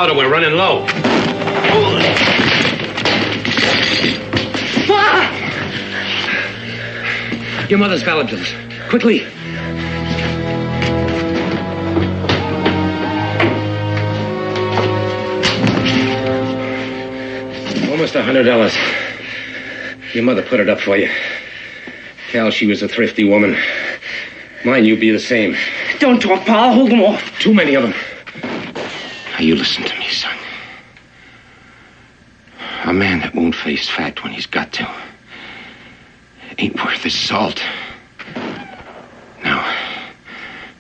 powder. We're running low. Your mother's ballot bills. Quickly. Almost $100. Your mother put it up for you. Cal, she was a thrifty woman. Mine, you'd be the same. Don't talk, Pa. I'll hold them off. Too many of them. Now, you listen to me, son. A man that won't face fact when he's got to ain't worth his salt. Now,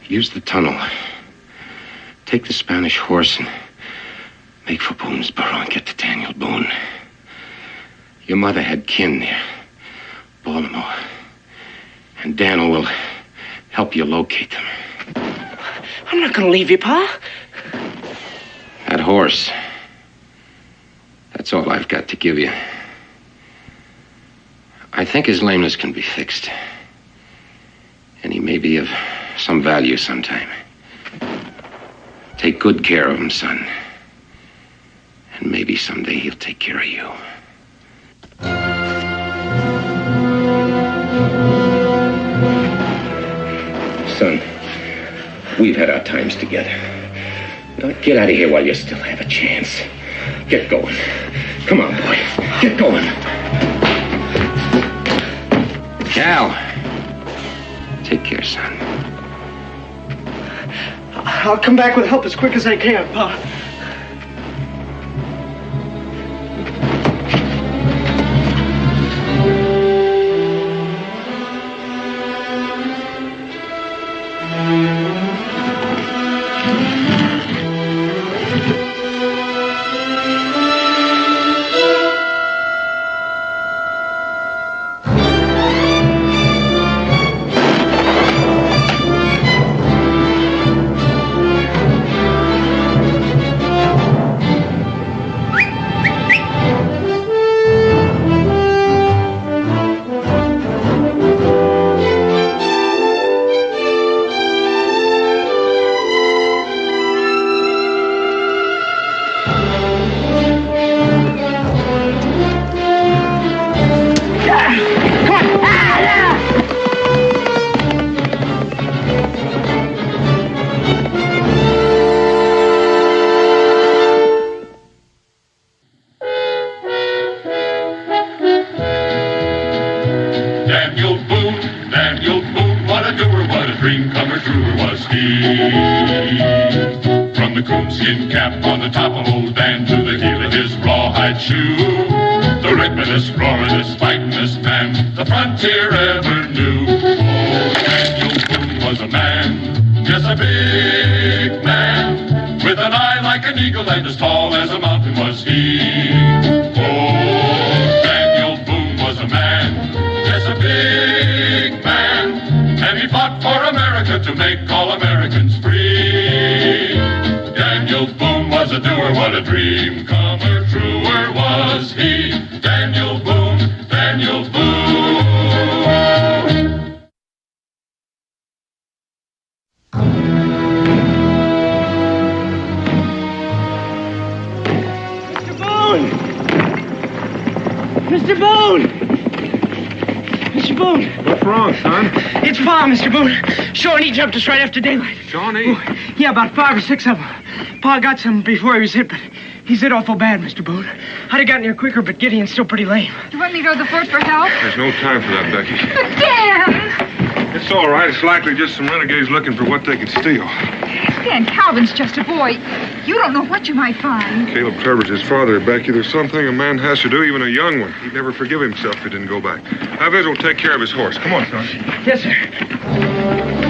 use the tunnel. Take the Spanish horse and make for Boone's Burrow and get to Daniel Boone. Your mother had kin there, Baltimore. And Daniel will help you locate them. I'm not going to leave you, Pa. That horse. That's all I've got to give you. I think his lameness can be fixed. And he may be of some value sometime. Take good care of him, son. And maybe someday he'll take care of you. Son, we've had our times together. Now get out of here while you still have a chance. Get going. Come on, boy. Get going. Cal. Take care, son. I'll come back with help as quick as I can, Pa. Mr. Boone. Shawnee jumped us right after daylight. Shawnee? Yeah, about 5 or 6 of them. Pa got some before he was hit, but he's hit awful bad, Mr. Boone. I'd have gotten here quicker, but Gideon's still pretty lame. You want me to go to the fort for help? There's no time for that, Becky. But, Dan! It's all right. It's likely just some renegades looking for what they could steal. Dan Calvin's just a boy. You don't know what you might find. Caleb Trevor's his father, Becky. There's something a man has to do, even a young one. He'd never forgive himself if he didn't go back. Chavez will take care of his horse. Come on, son. Yes, sir.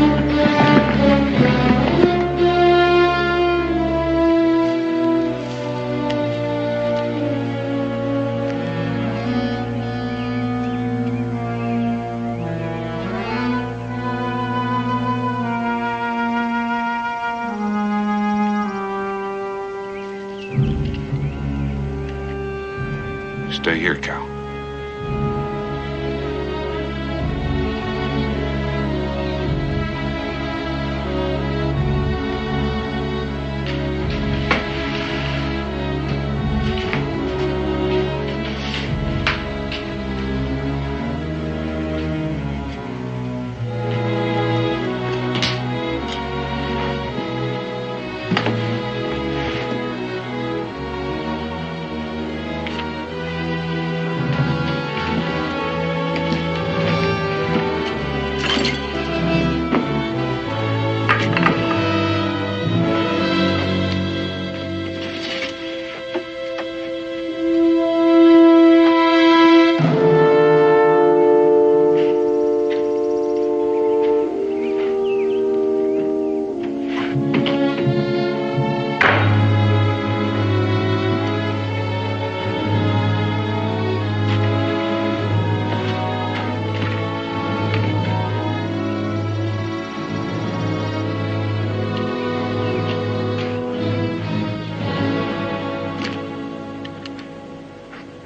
Stay here, Cal.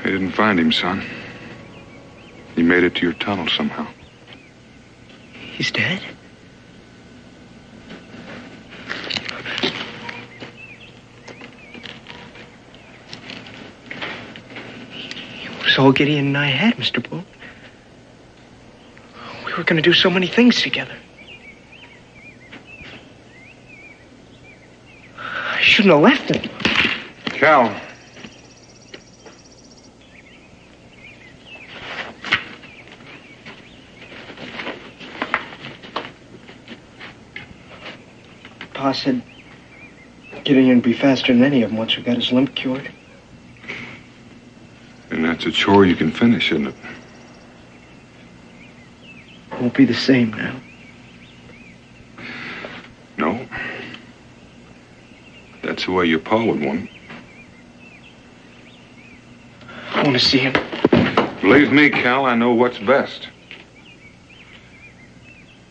They didn't find him, son. He made it to your tunnel somehow. He's dead? It was all Gideon and I had, Mr. Boone. We were going to do so many things together. I shouldn't have left him. Cal. Pa said Gideon would be faster than any of them once we got his limp cured. And that's a chore you can finish, isn't it? It won't be the same now. No. That's the way your pa would want it. I want to see him. Believe me, Cal, I know what's best.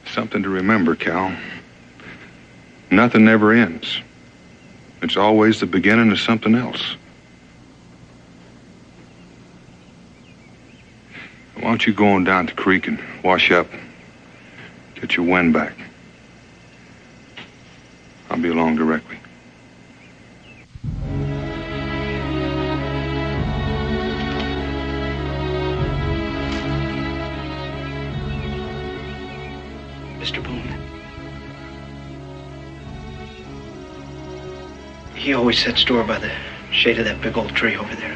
Something to remember, Cal. Nothing never ends. It's always the beginning of something else. Why don't you go on down to the creek and wash up, get your wind back. I'll be along directly. Mr. Boone. He always set store by the shade of that big old tree over there.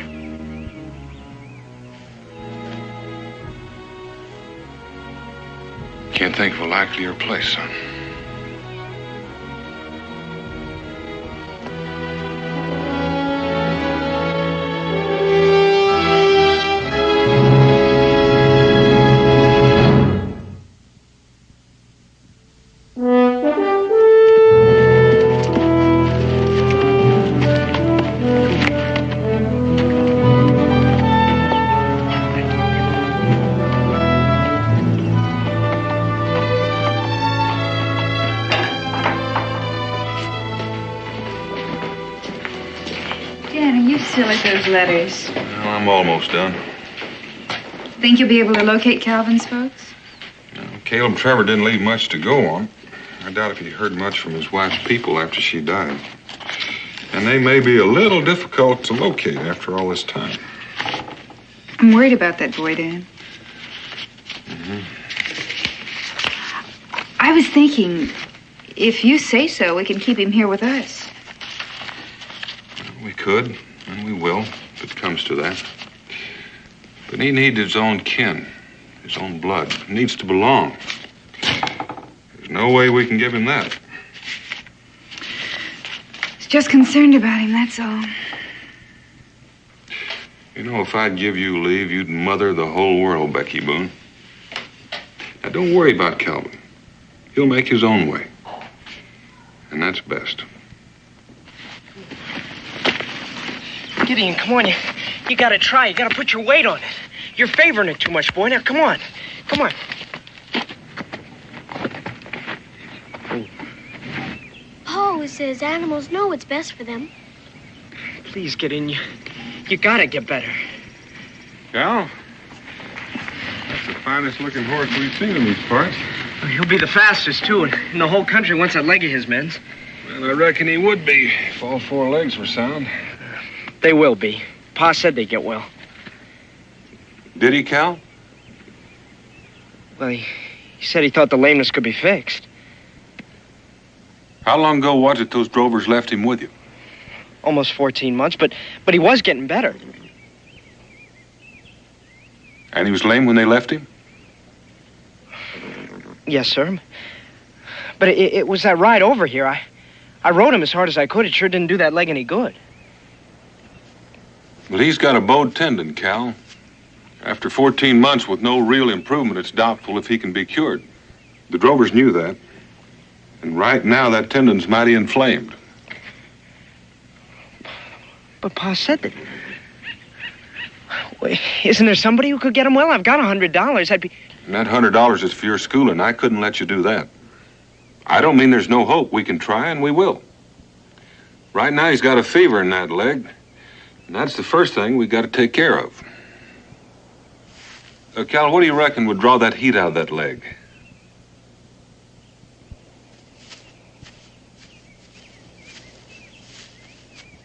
Can't think of a likelier place, son. Those letters. Well, I'm almost done. Think you'll be able to locate Calvin's folks? Caleb Trevor didn't leave much to go on. I doubt if he heard much from his wife's people after she died. And they may be a little difficult to locate after all this time. I'm worried about that boy, Dan. I was thinking, if you say so, we can keep him here with us. We could. And we will, if it comes to that. But he needs his own kin, his own blood. He needs to belong. There's no way we can give him that. Just concerned about him, that's all. You know, if I'd give you leave, you'd mother the whole world, Becky Boone. Now, don't worry about Calvin. He'll make his own way. And that's best. Gideon, come on, you gotta try. You gotta put your weight on it. You're favoring it too much, boy. Now, come on. Come on. Pa always says animals know what's best for them. Please, Gideon, you gotta get better. Cal? That's the finest looking horse we've seen in these parts. Well, he'll be the fastest, too, in the whole country once that leg of his mends. Well, I reckon he would be if all four legs were sound. They will be. Pa said they'd get well. Did he, Cal? Well, he said he thought the lameness could be fixed. How long ago was it those drovers left him with you? Almost 14 months, but he was getting better. And he was lame when they left him? Yes, sir. But it was that ride over here. I rode him as hard as I could. It sure didn't do that leg any good. Well, he's got a bowed tendon, Cal. After 14 months with no real improvement, it's doubtful if he can be cured. The drovers knew that. And right now, that tendon's mighty inflamed. But Pa said that... Wait, isn't there somebody who could get him well? I've got $100. I'd be... And that $100 is for your schooling. I couldn't let you do that. I don't mean there's no hope. We can try, and we will. Right now, he's got a fever in that leg. And that's the first thing we got to take care of. Cal, what do you reckon would draw that heat out of that leg?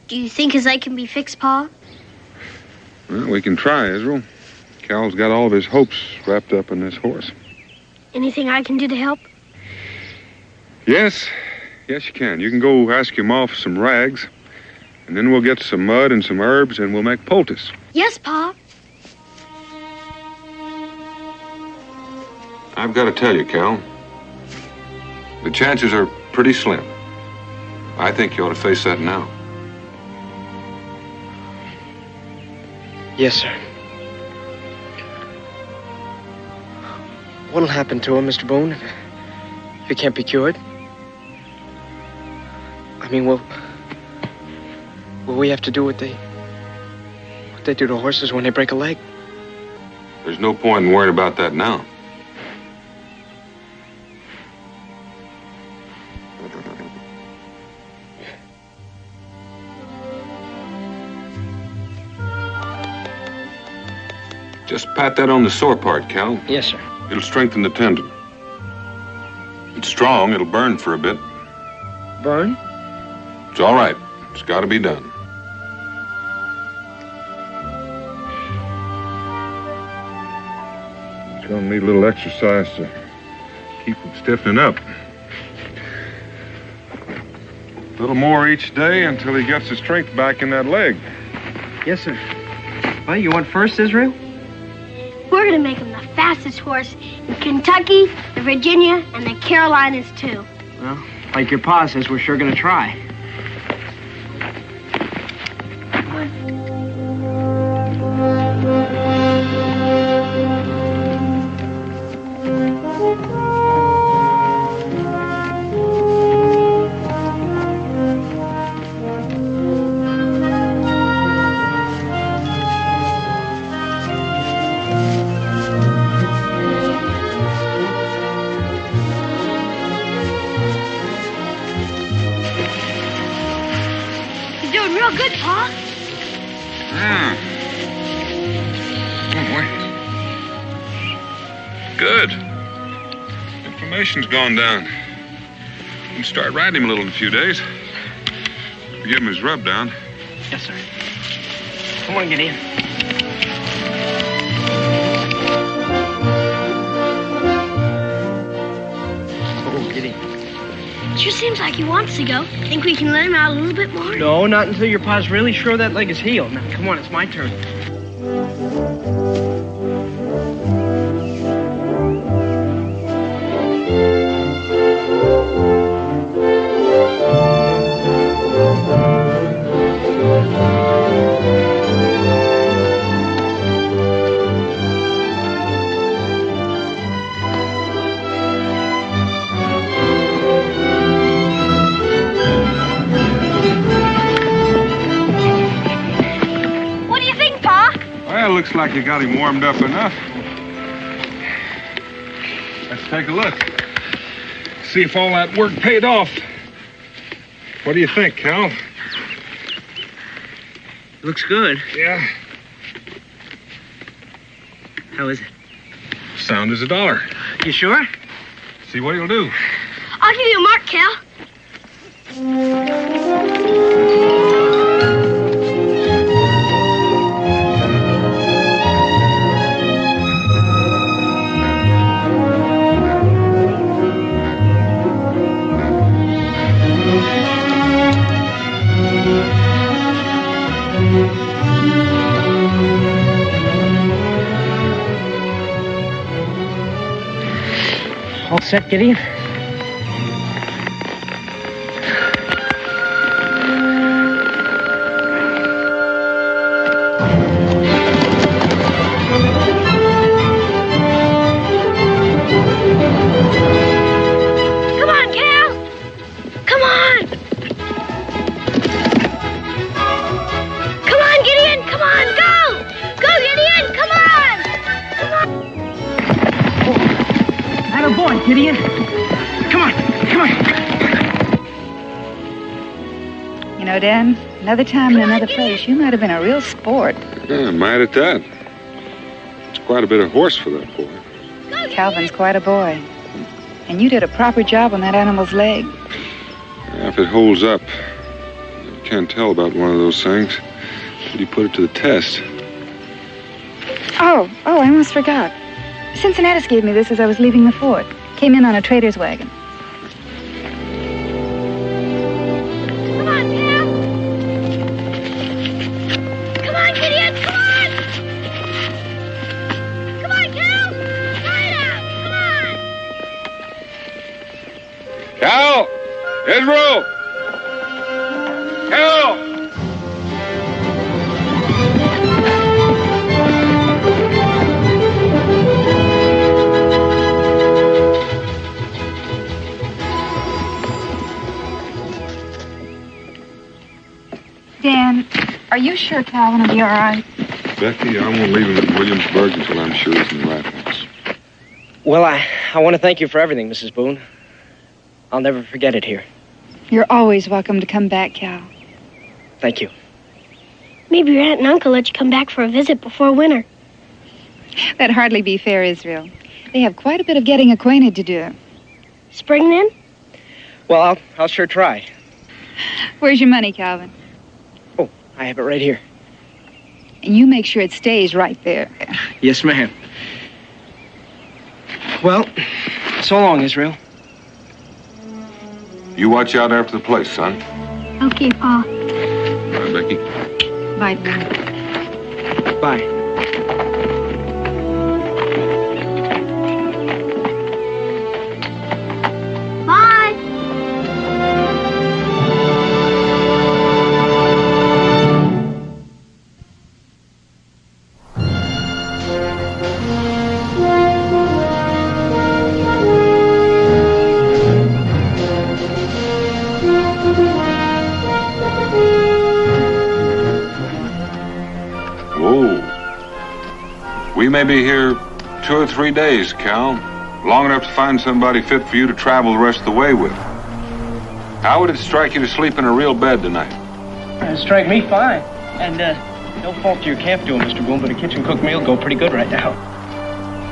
Do you think his leg can be fixed, Pa? Well, we can try, Israel. Cal's got all of his hopes wrapped up in this horse. Anything I can do to help? Yes. Yes, you can. You can go ask your ma for some rags, and then we'll get some mud and some herbs, and we'll make poultice. Yes, Pa. I've got to tell you, Cal, the chances are pretty slim. I think you ought to face that now. Yes, sir. What'll happen to him, Mr. Boone, if he can't be cured? I mean, will we have to do what they do to horses when they break a leg? There's no point in worrying about that now. Just pat that on the sore part, Cal. Yes, sir. It'll strengthen the tendon. It's strong. It'll burn for a bit. Burn? It's all right. It's got to be done. It's going to need a little exercise to keep him stiffening up. A little more each day until he gets his strength back in that leg. Yes, sir. Well, you want first, Israel? We're gonna make him the fastest horse in Kentucky, the Virginia, and the Carolinas, too. Well, like your pa says, we're sure gonna try. Good, Pa. Oh, boy. Good. Inflammation's gone down. You can start riding him a little in a few days. Give him his rub down. Yes, sir. Come on, get in. Oh, get in. Sure seems like he wants to go. Think we can let him out a little bit more? No, not until your pa's really sure that leg is healed. Now, come on, it's my turn. Looks like you got him warmed up enough. Let's take a look. See if all that work paid off. What do you think, Cal? Looks good. Yeah. How is it? Sound as $1. You sure? See what he'll do. I'll give you a mark, Cal. All set, Gideon? Come on, Cal! Come on! Come on, Gideon! Come on, go! Go, Gideon! Come on! Come on! Attaboy, Gideon. Come on, come on. You know, Dan, another time in another place, you might have been a real sport. Yeah, might at that. It's quite a bit of horse for that boy. Calvin's quite a boy. And you did a proper job on that animal's leg. Yeah, if it holds up, you can't tell about one of those things. Did you put it to the test? Oh, I almost forgot. Cincinnatus gave me this as I was leaving the fort. Came in on a trader's wagon. Come on, Cal. Come on, Gideon, come on. Come on, Cal. Right out, come on. Cal! Israel! Cal! Dan, are you sure Calvin will be all right? Becky, I won't leave him in Williamsburg until I'm sure he's in the right house. Well, I want to thank you for everything, Mrs. Boone. I'll never forget it here. You're always welcome to come back, Cal. Thank you. Maybe your aunt and uncle let you come back for a visit before winter. That'd hardly be fair, Israel. They have quite a bit of getting acquainted to do. Spring, then? Well, I'll sure try. Where's your money, Calvin? Oh, I have it right here. And you make sure it stays right there. Yes, ma'am. Well, so long, Israel. You watch out after the place, son. Okay, Pa. Bye, Becky. Bye, Dan. Bye. Bye. Whoa. We may be here 2 or 3 days, Cal. Long enough to find somebody fit for you to travel the rest of the way with. How would it strike you to sleep in a real bed tonight? It'd strike me fine. And, no fault to your camp doing, Mr. Boone, but a kitchen-cooked meal go pretty good right now.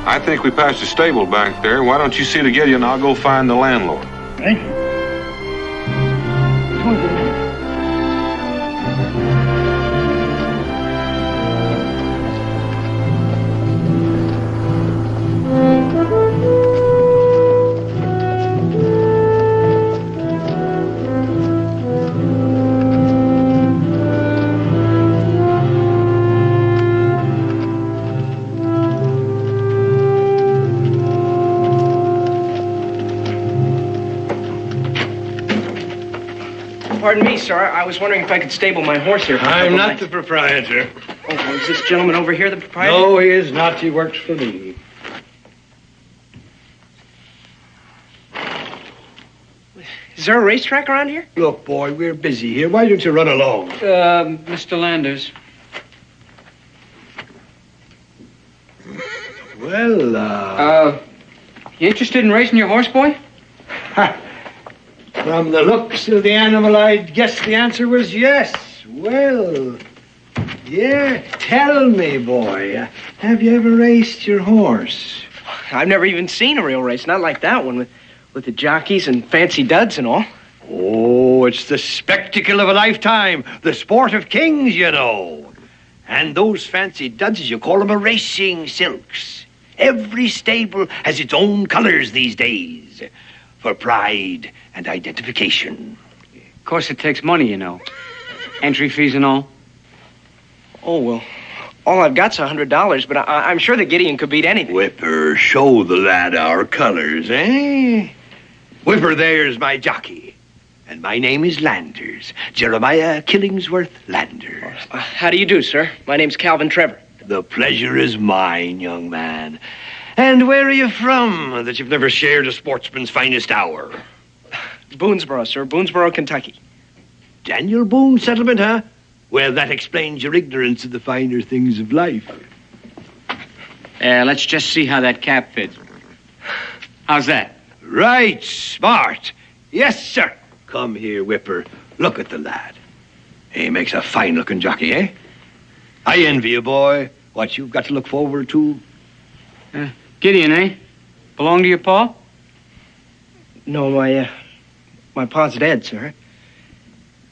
I think we passed a stable back there. Why don't you see to Gideon? I'll go find the landlord. Hey? Pardon me, sir. I was wondering if I could stable my horse here. I'm not the proprietor. Oh, well, is this gentleman over here the proprietor? No, he is not. He works for me. Is there a racetrack around here? Look, boy, we're busy here. Why don't you run along? Mr. Landers. Well, You interested in racing your horse, boy? from the looks of the animal, I'd guess the answer was yes. Well, yeah, tell me, boy, have you ever raced your horse? I've never even seen a real race, not like that one, with the jockeys and fancy duds and all. Oh, it's the spectacle of a lifetime, the sport of kings, you know. And those fancy duds, as you call them, are racing silks. Every stable has its own colors these days for pride and identification. Of course, it takes money, you know. Entry fees and all. Oh, well, all I've got's $100, but I'm sure that Gideon could beat anything. Whipper, show the lad our colors, eh? Whipper, there's my jockey. And my name is Landers, Jeremiah Killingsworth Landers. How do you do, sir? My name's Calvin Trevor. The pleasure is mine, young man. And where are you from, that you've never shared a sportsman's finest hour? Boonesboro, sir. Boonesboro, Kentucky. Daniel Boone settlement, huh? Well, that explains your ignorance of the finer things of life. Let's just see how that cap fits. How's that? Right, smart. Yes, sir. Come here, Whipper. Look at the lad. He makes a fine-looking jockey, eh? I envy you, boy, what you've got to look forward to. Gideon, eh? Belong to your pa? No, my pa's dead, sir.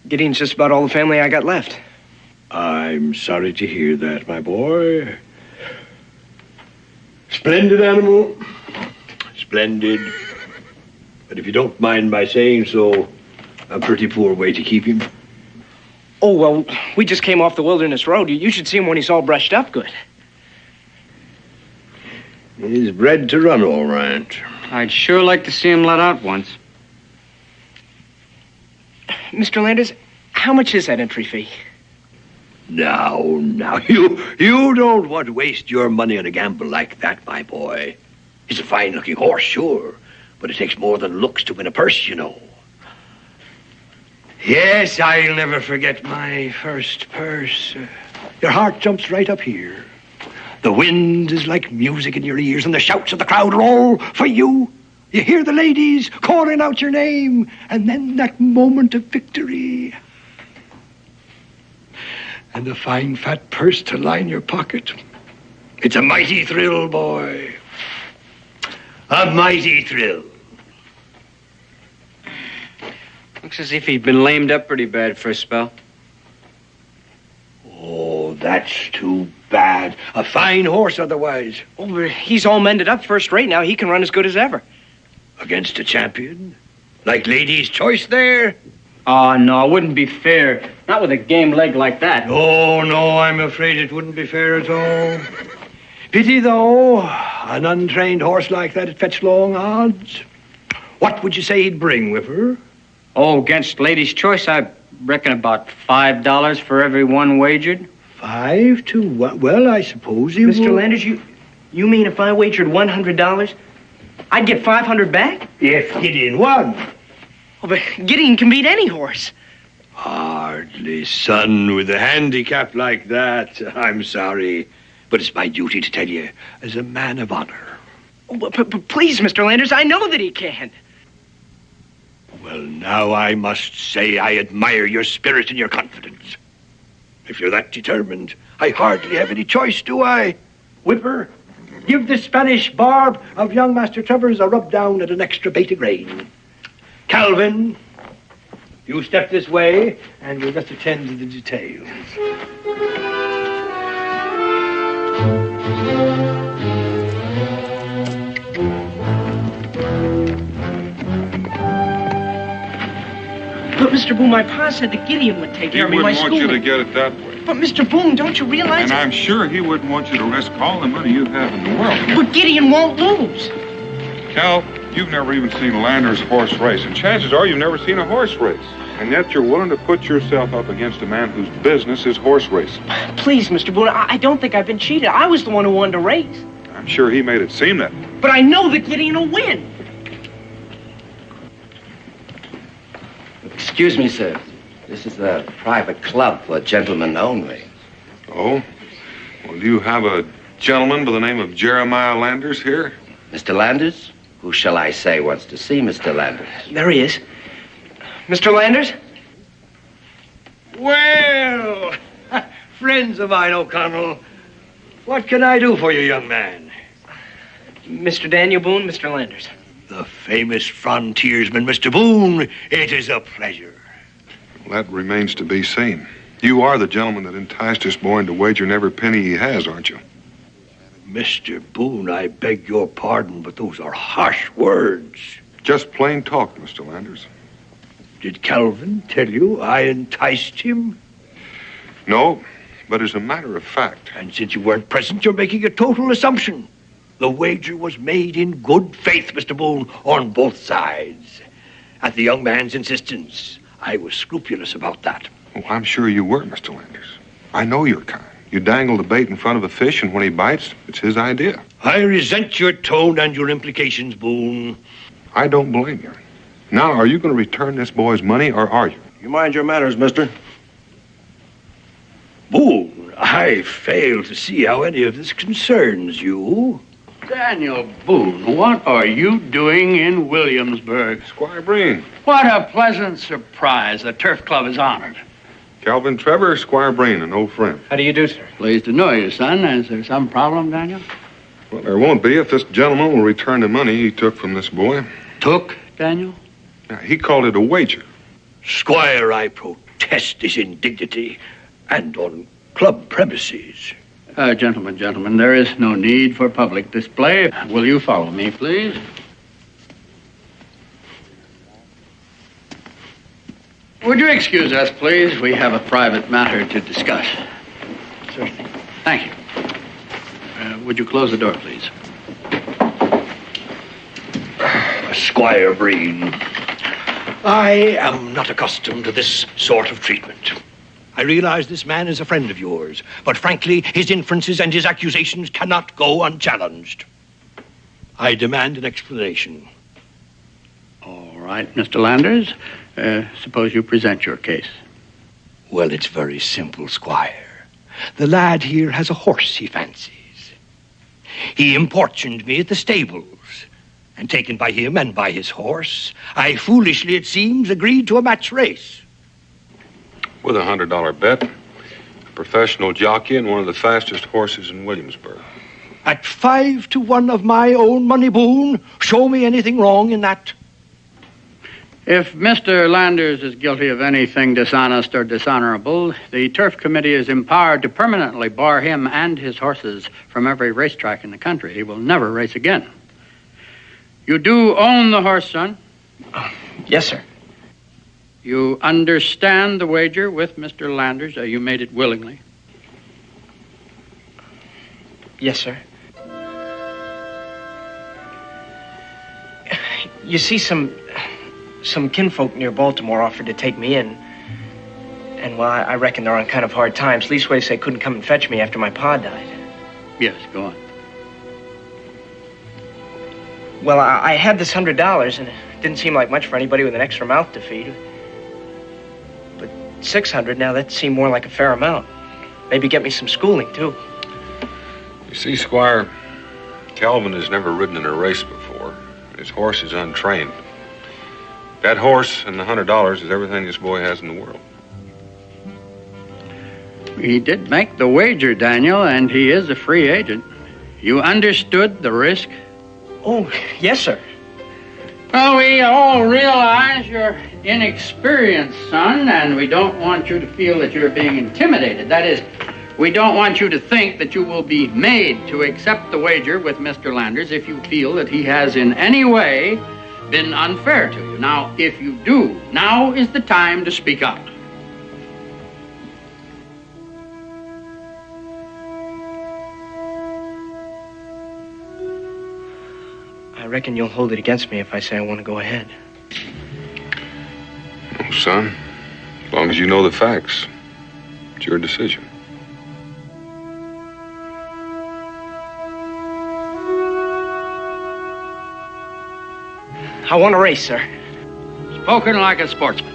Gideon's just about all the family I got left. I'm sorry to hear that, my boy. Splendid animal. Splendid. But if you don't mind my saying so, a pretty poor way to keep him. Oh, well, we just came off the Wilderness Road. You should see him when he's all brushed up good. He's bred to run all right. I'd sure like to see him let out once. Mr. Landers, how much is that entry fee? Now, you don't want to waste your money on a gamble like that, my boy. He's a fine-looking horse, sure, but it takes more than looks to win a purse, you know. Yes, I'll never forget my first purse. Your heart jumps right up here. The wind is like music in your ears, and the shouts of the crowd are all for you. You hear the ladies calling out your name, and then that moment of victory. And a fine fat purse to line your pocket. It's a mighty thrill, boy. A mighty thrill. Looks as if he'd been lamed up pretty bad for a spell. Oh, that's too bad. A fine horse otherwise. Oh, but he's all mended up first rate now. He can run as good as ever. Against a champion? Like Lady's Choice there? Oh, no, it wouldn't be fair. Not with a game leg like that. Oh, no, I'm afraid it wouldn't be fair at all. Pity, though. An untrained horse like that would fetch long odds. What would you say he'd bring, Whipper? Oh, against Lady's Choice, I reckon about $5 for every one wagered. 5 to 1? Well, I suppose he would. Mr. Landers, you mean if I wagered $100, I'd get $500 back? If Gideon won. Oh, but Gideon can beat any horse. Hardly, son, with a handicap like that. I'm sorry, but it's my duty to tell you, as a man of honor. Oh, but please, Mr. Landers, I know that he can. Well, now I must say I admire your spirit and your confidence. If you're that determined, I hardly have any choice, do I? Whipper, give the Spanish barb of young Master Travers a rub down and an extra bait of grain. Calvin, you step this way, and we'll just attend to the details. But, Mr. Boone, my pa said that Gideon would take care of me. He My wouldn't want you to schooling. get it that way. But, Mr. Boone, don't you realize And I'm sure he wouldn't want you to risk all the money you have in the world. But Gideon won't lose. Cal, you've never even seen Lander's horse race, and chances are you've never seen a horse race. And yet you're willing to put yourself up against a man whose business is horse racing. Please, Mr. Boone, I don't think I've been cheated. I was the one who wanted to race. I'm sure he made it seem that. But I know that Gideon will win. Excuse me, sir. This is a private club for gentlemen only. Oh? Well, do you have a gentleman by the name of Jeremiah Landers here? Mr. Landers? Who shall I say wants to see Mr. Landers? There he is. Mr. Landers? Well, friends of mine, O'Connell, what can I do for you, young man? Mr. Daniel Boone, Mr. Landers. The famous frontiersman, Mr. Boone. It is a pleasure. Well, that remains to be seen. You are the gentleman that enticed this boy into wagering every penny he has, aren't you? Mr. Boone, I beg your pardon, but those are harsh words. Just plain talk, Mr. Landers. Did Calvin tell you I enticed him? No, but as a matter of fact. And since you weren't present, you're making a total assumption. The wager was made in good faith, Mr. Boone, on both sides. At the young man's insistence, I was scrupulous about that. Oh, I'm sure you were, Mr. Landers. I know your kind. You dangle the bait in front of a fish, and when he bites, it's his idea. I resent your tone and your implications, Boone. I don't blame you. Now, are you going to return this boy's money, or are you? You mind your manners, mister? Boone, I fail to see how any of this concerns you. Daniel Boone, what are you doing in Williamsburg? Squire Breen. What a pleasant surprise. The Turf Club is honored. Calvin Trevor, Squire Breen, an old friend. How do you do, sir? Pleased to know you, son. Is there some problem, Daniel? Well, there won't be if this gentleman will return the money he took from this boy. Took, Daniel? Now, he called it a wager. Squire, I protest this indignity, and on club premises. Gentlemen, there is no need for public display. Will you follow me, please? Would you excuse us, please? We have a private matter to discuss. Certainly. Thank you. Would you close the door, please? Squire Breen, I am not accustomed to this sort of treatment. I realize this man is a friend of yours, but frankly, his inferences and his accusations cannot go unchallenged. I demand an explanation. All right, Mr. Landers. Suppose you present your case. Well, it's very simple, Squire. The lad here has a horse he fancies. He importuned me at the stables, and taken by him and by his horse, I foolishly, it seems, agreed to a match race. With a $100 bet, a professional jockey and one of the fastest horses in Williamsburg. At 5 to 1 of my own money, Boone, show me anything wrong in that. If Mr. Landers is guilty of anything dishonest or dishonorable, the Turf Committee is empowered to permanently bar him and his horses from every racetrack in the country. He will never race again. You do own the horse, son? Yes, sir. You understand the wager with Mr. Landers? You made it willingly? Yes, sir. You see, some kinfolk near Baltimore offered to take me in. And, well, I reckon they're on kind of hard times. Leastways, they couldn't come and fetch me after my pa died. Yes, go on. Well, I had this $100, and it didn't seem like much for anybody with an extra mouth to feed. But $600 now, that seemed more like a fair amount. Maybe get me some schooling, too. You see, Squire, Calvin has never ridden in a race before. His horse is untrained. That horse and the $100 is everything this boy has in the world. He did make the wager, Daniel, and he is a free agent. You understood the risk? Oh, yes, sir. Well, we all realize you're inexperienced, son, and we don't want you to feel that you're being intimidated. That is, we don't want you to think that you will be made to accept the wager with Mr. Landers if you feel that he has in any way been unfair to you. Now, if you do, now is the time to speak up. I reckon you'll hold it against me if I say I want to go ahead. Oh, son, as long as you know the facts, it's your decision. I want to race, sir. Spoken like a sportsman.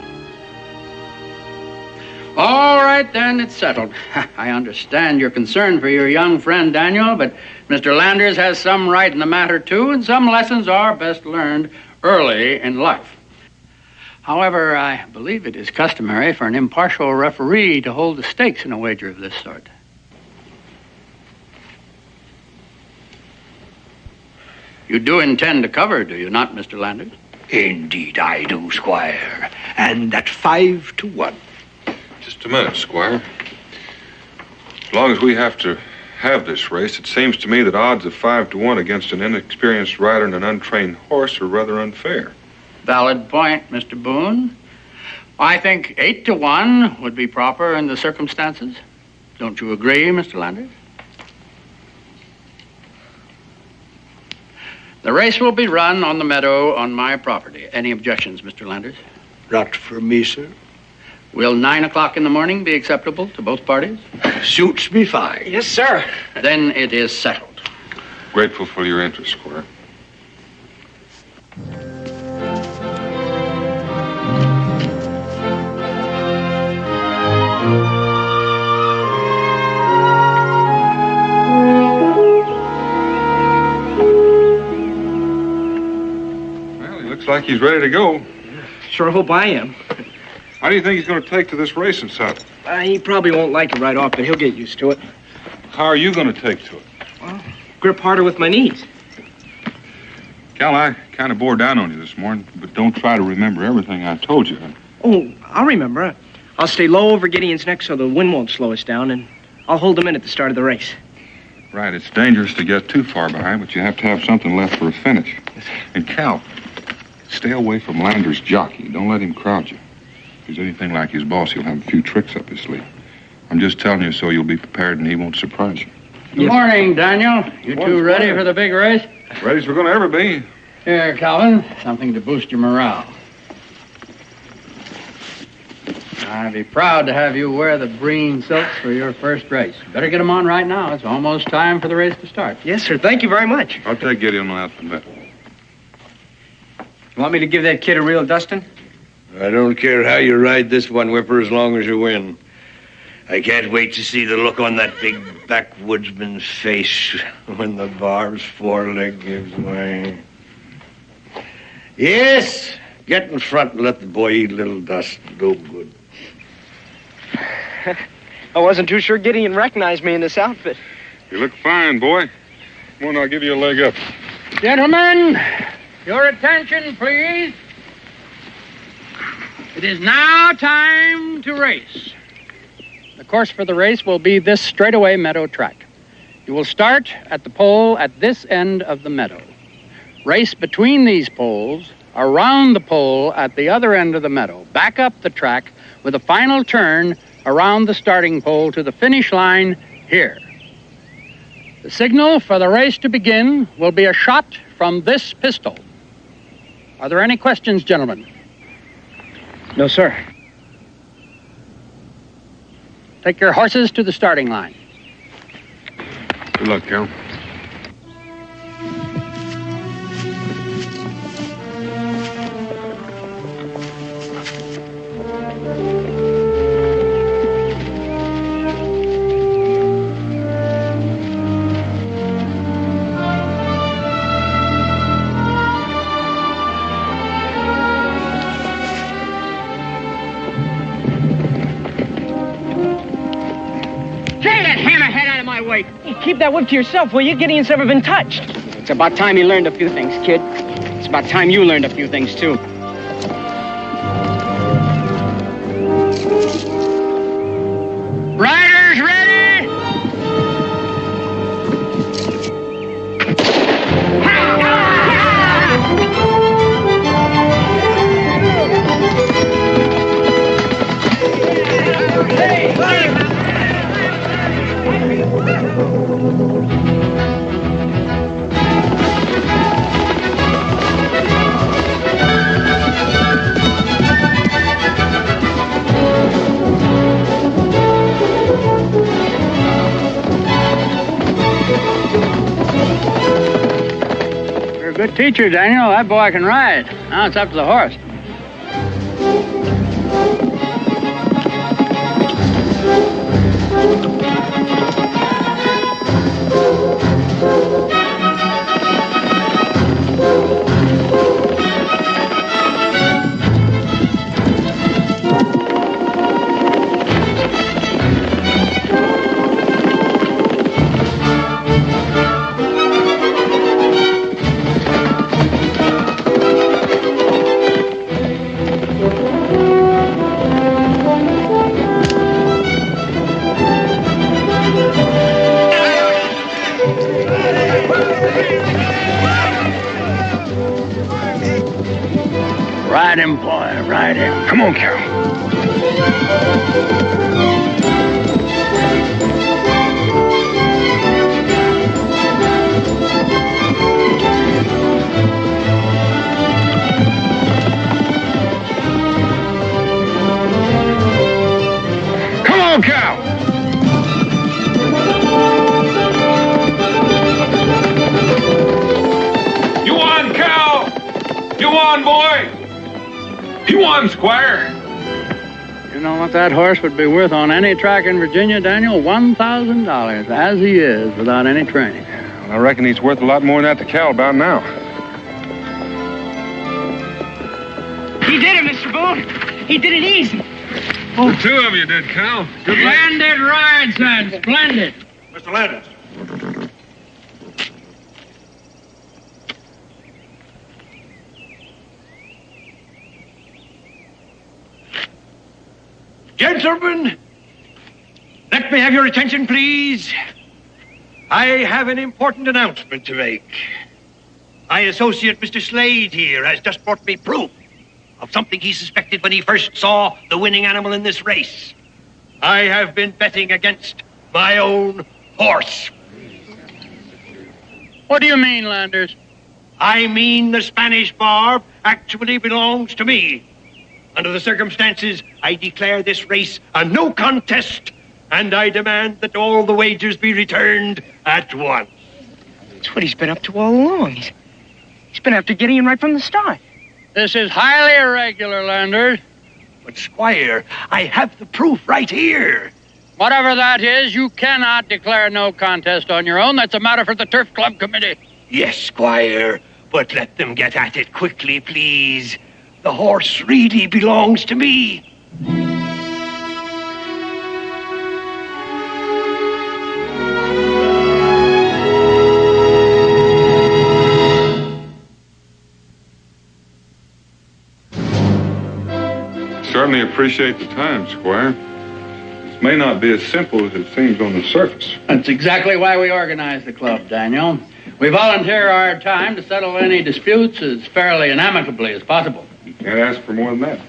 All right, then, it's settled. I understand your concern for your young friend, Daniel, but Mr. Landers has some right in the matter, too, and some lessons are best learned early in life. However, I believe it is customary for an impartial referee to hold the stakes in a wager of this sort. You do intend to cover, do you not, Mr. Landers? Indeed I do, Squire, and at 5 to 1. Just a minute, Squire. As long as we have to have this race, it seems to me that odds of 5 to 1 against an inexperienced rider and an untrained horse are rather unfair. Valid point, Mr. Boone. I think 8 to 1 would be proper in the circumstances. Don't you agree, Mr. Landers? The race will be run on the meadow on my property. Any objections, Mr. Landers? Not for me, sir. Will 9 o'clock in the morning be acceptable to both parties? Suits me fine. Yes, sir. Then it is settled. Grateful for your interest, Squire. Looks like he's ready to go. Sure hope I am. How do you think he's going to take to this racing saddle? He probably won't like it right off, but he'll get used to it. How are you going to take to it? Well, grip harder with my knees. Cal, I kind of bore down on you this morning, but don't try to remember everything I told you. Oh, I'll remember. I'll stay low over Gideon's neck so the wind won't slow us down, and I'll hold him in at the start of the race. Right, it's dangerous to get too far behind, but you have to have something left for a finish. And Cal, stay away from Lander's jockey. Don't let him crowd you. If he's anything like his boss, he'll have a few tricks up his sleeve. I'm just telling you so you'll be prepared and he won't surprise you. Good morning, Daniel. You two ready for the big race? Ready as we're going to ever be. Here, Calvin, something to boost your morale. I'd be proud to have you wear the green silks for your first race. Better get them on right now. It's almost time for the race to start. Yes, sir. Thank you very much. I'll take Gideon out in a bit. You want me to give that kid a real dusting? I don't care how you ride this one, Whipper, as long as you win. I can't wait to see the look on that big backwoodsman's face when the bar's foreleg gives way. Yes, get in front and let the boy eat a little dust. Go good. I wasn't too sure Gideon recognized me in this outfit. You look fine, boy. Come on, I'll give you a leg up. Gentlemen, your attention, please. It is now time to race. The course for the race will be this straightaway meadow track. You will start at the pole at this end of the meadow. Race between these poles, around the pole at the other end of the meadow, back up the track with a final turn around the starting pole to the finish line here. The signal for the race to begin will be a shot from this pistol. Are there any questions, gentlemen? No, sir. Take your horses to the starting line. Good luck, Cal. Keep that whip to yourself, will you? Gideon's never been touched. It's about time he learned a few things, kid. It's about time you learned a few things, too. Riders ready? You're a good teacher, Daniel. That boy can ride. Now it's up to the horse. Ride him, boy, ride him. Come on, Carol. Come on, Cal. You won, Cal. You won, boy. You won, Squire. You know what that horse would be worth on any track in Virginia, Daniel? $1,000, as he is, without any training. Well, I reckon he's worth a lot more than that to Cal about now. He did it, Mr. Boone. He did it easy. The two of you did, Cal. Splendid ride, son. Splendid. Mr. Landers. Gentlemen, let me have your attention, please. I have an important announcement to make. My associate, Mr. Slade, here, has just brought me proof of something he suspected when he first saw the winning animal in this race. I have been betting against my own horse. What do you mean, Landers? I mean the Spanish Barb actually belongs to me. Under the circumstances, I declare this race a no contest, and I demand that all the wagers be returned at once. That's what he's been up to all along. He's been after Gideon right from the start. This is highly irregular, Landers. But, Squire, I have the proof right here. Whatever that is, you cannot declare no contest on your own. That's a matter for the Turf Club Committee. Yes, Squire, but let them get at it quickly, please. The horse really belongs to me. Certainly appreciate the time, Squire. This may not be as simple as it seems on the surface. That's exactly why we organized the club, Daniel. We volunteer our time to settle any disputes as fairly and amicably as possible. You can't ask for more than that.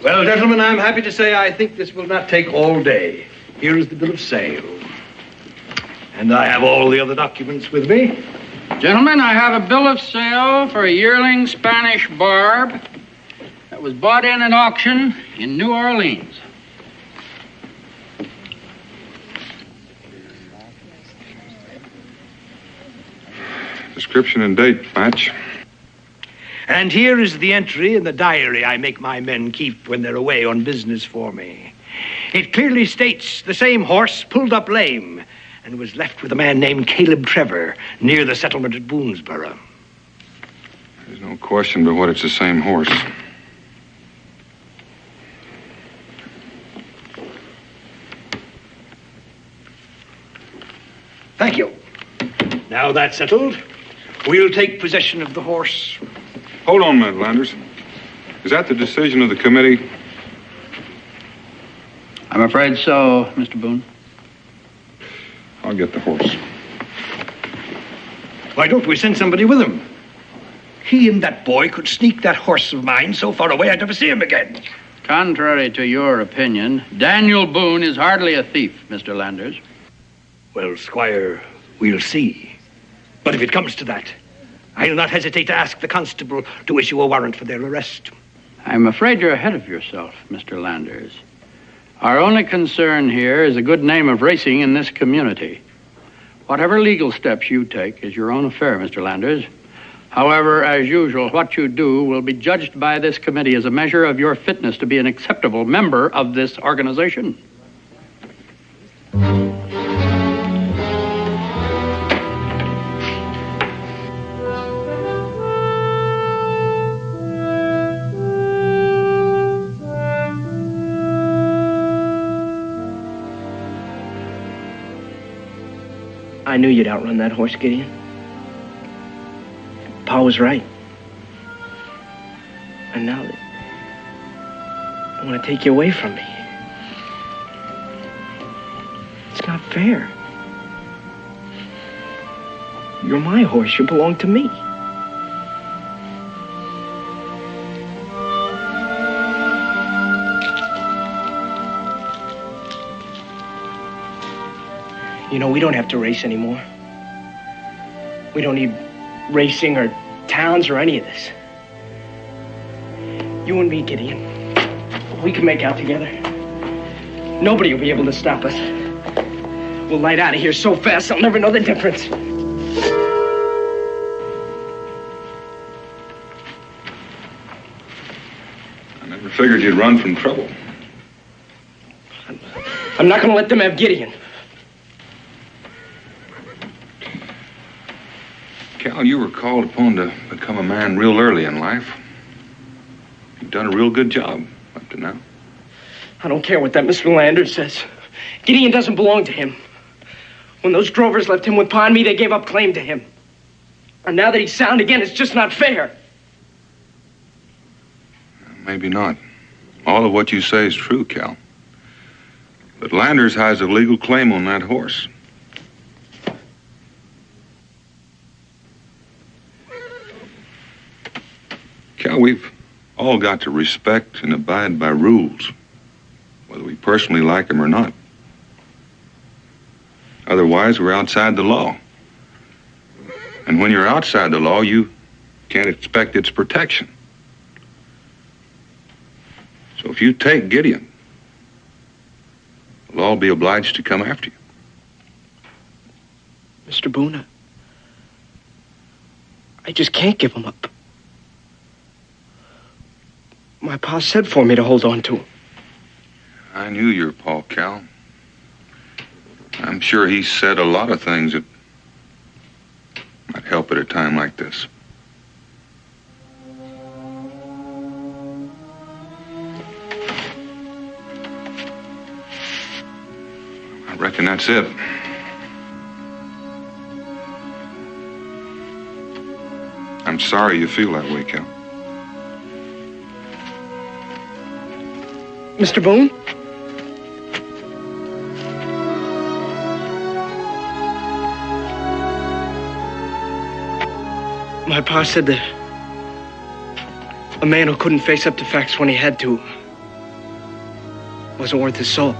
Well, gentlemen, I'm happy to say I think this will not take all day. Here is the bill of sale. And I have all the other documents with me. Gentlemen, I have a bill of sale for a yearling Spanish Barb that was bought in at auction in New Orleans. Description and date match. And here is the entry in the diary I make my men keep when they're away on business for me. It clearly states the same horse pulled up lame and was left with a man named Caleb Trevor near the settlement at Boonesboro. There's no question but what it's the same horse. Thank you. Now that's settled, we'll take possession of the horse. Hold on a minute, Landers. Is that the decision of the committee? I'm afraid so, Mr. Boone. I'll get the horse. Why don't we send somebody with him? He and that boy could sneak that horse of mine so far away I'd never see him again. Contrary to your opinion, Daniel Boone is hardly a thief, Mr. Landers. Well, Squire, we'll see. But if it comes to that, I'll not hesitate to ask the constable to issue a warrant for their arrest. I'm afraid you're ahead of yourself, Mr. Landers. Our only concern here is the good name of racing in this community. Whatever legal steps you take is your own affair, Mr. Landers. However, as usual, what you do will be judged by this committee as a measure of your fitness to be an acceptable member of this organization. I knew you'd outrun that horse, Gideon. Pa was right. And now they want to take you away from me. It's not fair. You're my horse. You belong to me. You know, we don't have to race anymore. We don't need racing or towns or any of this. You and me, Gideon, we can make out together. Nobody will be able to stop us. We'll light out of here so fast I'll never know the difference. I never figured you'd run from trouble. I'm not going to let them have Gideon. Cal, you were called upon to become a man real early in life. You've done a real good job up to now. I don't care what that Mr. Landers says. Gideon doesn't belong to him. When those drovers left him with Pa and me, they gave up claim to him. And now that he's sound again, it's just not fair. Maybe not. All of what you say is true, Cal. But Landers has a legal claim on that horse. Cal, we've all got to respect and abide by rules, whether we personally like them or not. Otherwise, we're outside the law. And when you're outside the law, you can't expect its protection. So if you take Gideon, the law will be obliged to come after you. Mr. Boone, I just can't give him up. My pa said for me to hold on to him. I knew your pa, Cal. I'm sure he said a lot of things that might help at a time like this. I reckon that's it. I'm sorry you feel that way, Cal. Mr. Boone? My pa said that a man who couldn't face up to facts when he had to wasn't worth his soul.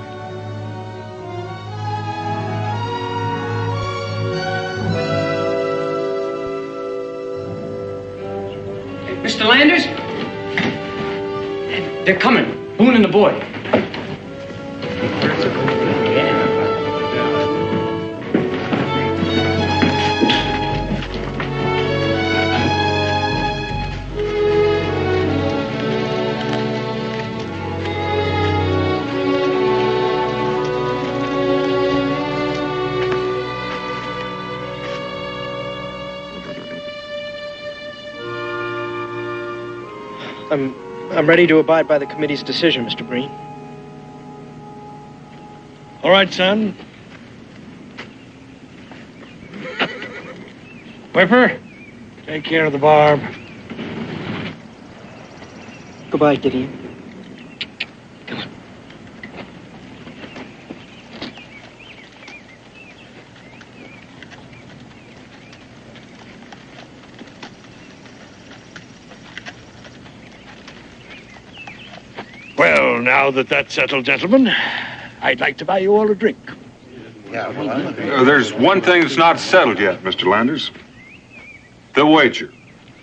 Mr. Landers? They're coming. Boone and the boy. I'm ready to abide by the committee's decision, Mr. Breen. All right, son. Whipper, take care of the barb. Goodbye, Gideon. Come on. Well, now that that's settled, gentlemen, I'd like to buy you all a drink. There's one thing that's not settled yet, Mr. Landers. The wager.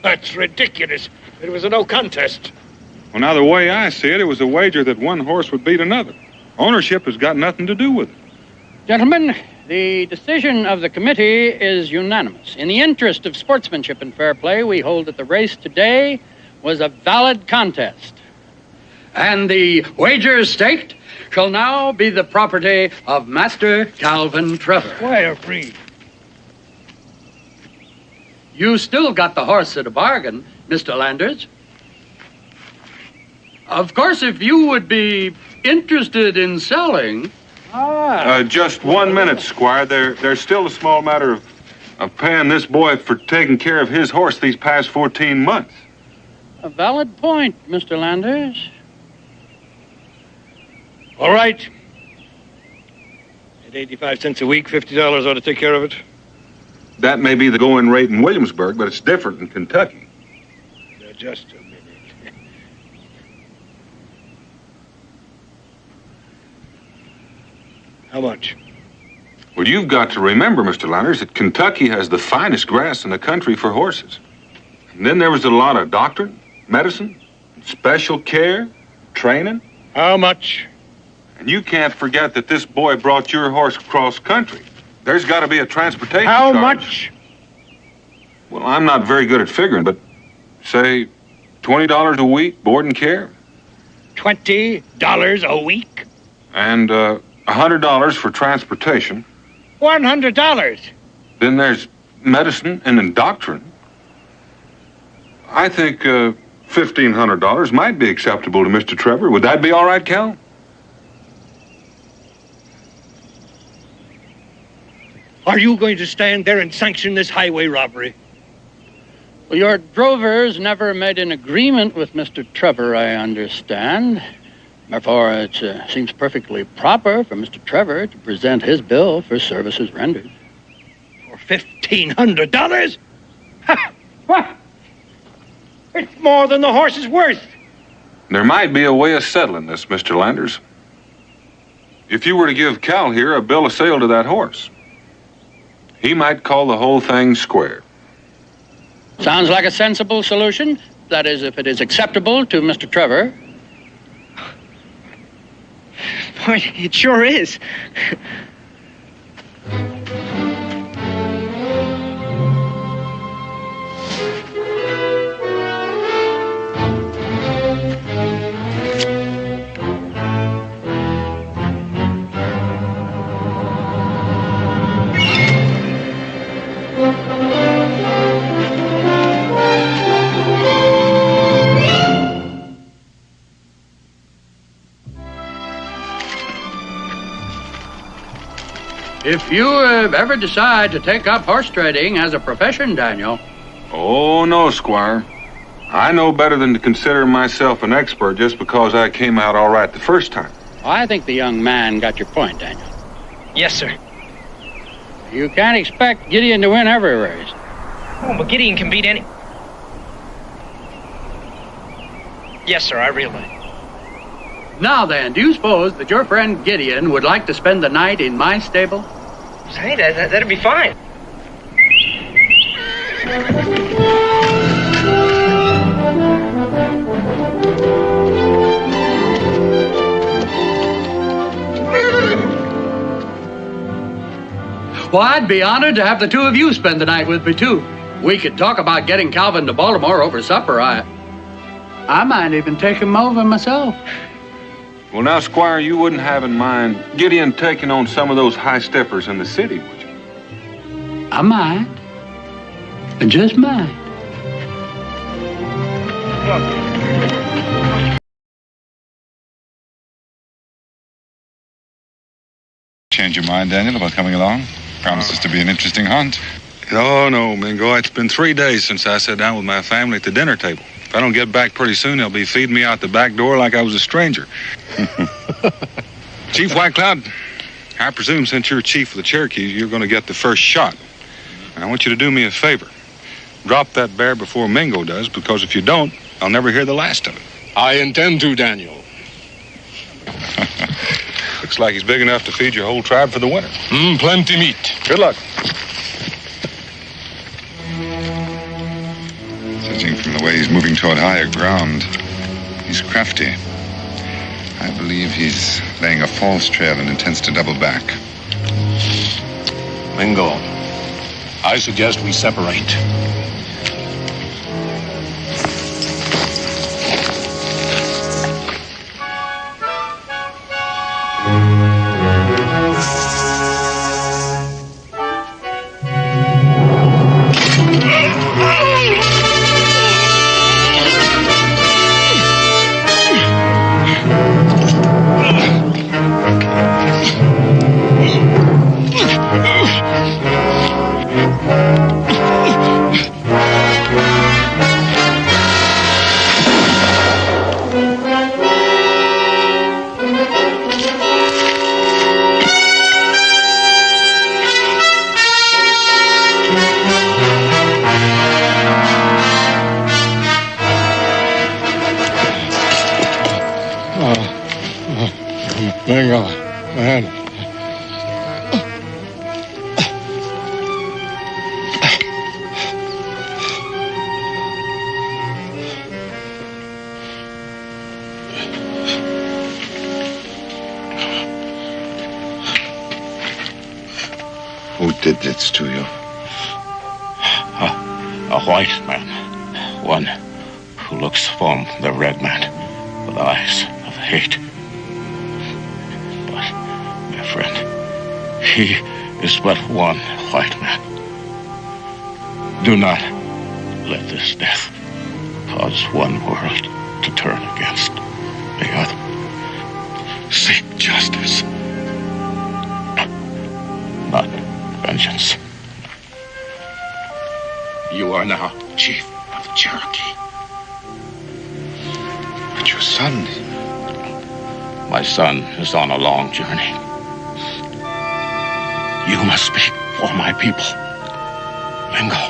That's ridiculous. It was a no contest. Well, now, the way I see it, it was a wager that one horse would beat another. Ownership has got nothing to do with it. Gentlemen, the decision of the committee is unanimous. In the interest of sportsmanship and fair play, we hold that the race today was a valid contest. And the wagers staked shall now be the property of Master Calvin Trevor. Squire Breen. You still got the horse at a bargain, Mr. Landers. Of course, if you would be interested in selling... Just 1 minute, Squire. There's still a small matter of paying this boy for taking care of his horse these past 14 months. A valid point, Mr. Landers. All right. At 85 cents a week, $50 ought to take care of it. That may be the going rate in Williamsburg, but it's different in Kentucky. Now, just a minute. How much? Well, you've got to remember, Mr. Landers, that Kentucky has the finest grass in the country for horses. And then there was a lot of doctrine, medicine, special care, training. How much? And you can't forget that this boy brought your horse cross country. There's got to be a transportation How charge. much? Well, I'm not very good at figuring, but say $20 a week, board and care. $20 a week? And $100 for transportation. $100. Then there's medicine and then doctrine. I think $1,500 might be acceptable to Mr. Trevor. Would that be all right, Cal? Are you going to stand there and sanction this highway robbery? Well, your drovers never made an agreement with Mr. Trevor, I understand. Therefore, it seems perfectly proper for Mr. Trevor to present his bill for services rendered. For $1,500? What? It's more than the horse is worth. There might be a way of settling this, Mr. Landers. If you were to give Cal here a bill of sale to that horse, he might call the whole thing square. Sounds like a sensible solution. That is, if it is acceptable to Mr. Trevor. Boy, it sure is. If you ever decide to take up horse trading as a profession, Daniel. Oh, no, Squire. I know better than to consider myself an expert just because I came out all right the first time. I think the young man got your point, Daniel. Yes, sir. You can't expect Gideon to win every race. Oh, but Gideon can beat any... Yes, sir, I realize. Now then, do you suppose that your friend Gideon would like to spend the night in my stable? Say, that'd be fine. Well, I'd be honored to have the two of you spend the night with me, too. We could talk about getting Calvin to Baltimore over supper. I might even take him over myself. Well, now, Squire, you wouldn't have in mind Gideon taking on some of those high steppers in the city, would you? I might. I just might. Change your mind, Daniel, about coming along? Promises to be an interesting hunt. Oh, no, Mingo. It's been 3 days since I sat down with my family at the dinner table. If I don't get back pretty soon, they'll be feeding me out the back door like I was a stranger. Chief White Cloud, I presume since you're chief of the Cherokees, you're going to get the first shot. And I want you to do me a favor. Drop that bear before Mingo does, because if you don't, I'll never hear the last of it. I intend to, Daniel. Looks like he's big enough to feed your whole tribe for the winter. Plenty meat. Good luck. Judging from the way he's moving toward higher ground, he's crafty. I believe he's laying a false trail and intends to double back. Mingo, I suggest we separate. Mingo, man. Who did this to you? A white man. One who looks from the red man with eyes of hate. But, my friend, he is but one white man. Do not let this death cause one world to turn against the other. Seek justice, not vengeance. You are now chief of the Cherokee. But your son... My son is on a long journey. You must speak for my people. Mingo.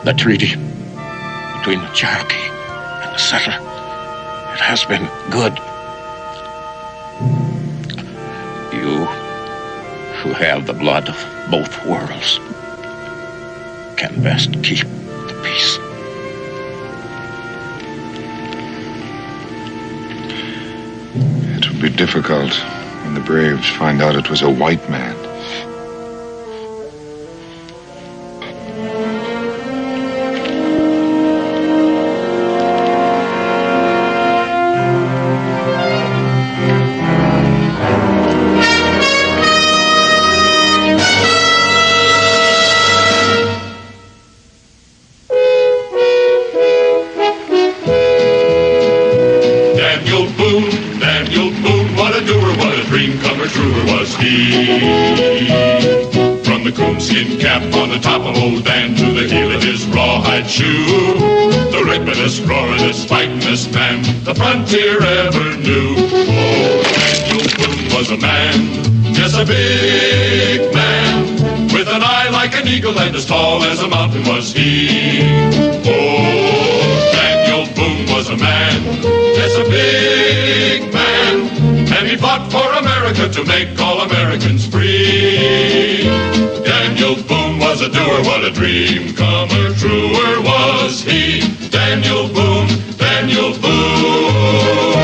The treaty between the Cherokee and the settler, it has been good. You, who have the blood of both worlds, can best keep the peace. It will be difficult when the braves find out it was a white man. Daniel Boone, what a doer, what a dream comer, truer was he. From the coonskin cap on the top of old Dan to the heel of his rawhide shoe, the rippin'est, roaring'est, fighting'est man the frontier ever knew. Oh, Daniel Boone was a man, yes, a big man, with an eye like an eagle and as tall as a mountain was he. Oh, Daniel Boone was a man, yes, a big man, and he fought for America to make all Americans free. Daniel Boone was a doer, what a dream comer, truer was he. Daniel Boone, Daniel Boone.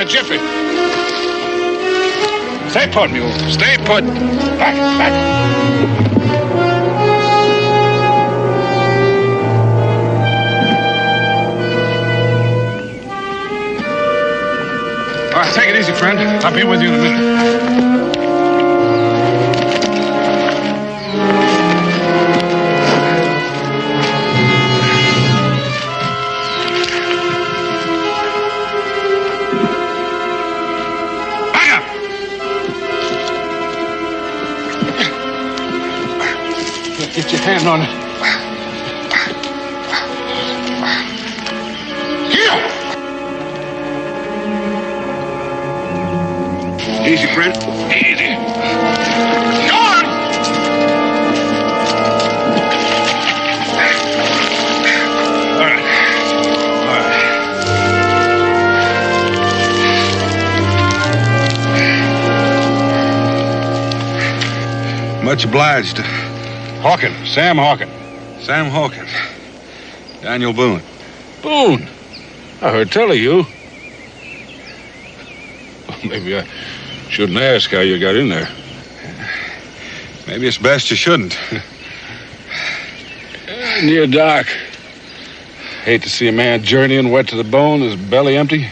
Jiffy. Stay put, mule. Stay put. Back, back. All right, take it easy, friend. I'll be with you in a minute. Get your hand on it. Here! Easy, friend. Easy. Go on! All right. All right. Much obliged. Hawkins, Sam Hawkins. Sam Hawkins. Daniel Boone. Boone? I heard tell of you. Well, maybe I shouldn't ask how you got in there. Maybe it's best you shouldn't. Near dark. Hate to see a man journeying wet to the bone, his belly empty.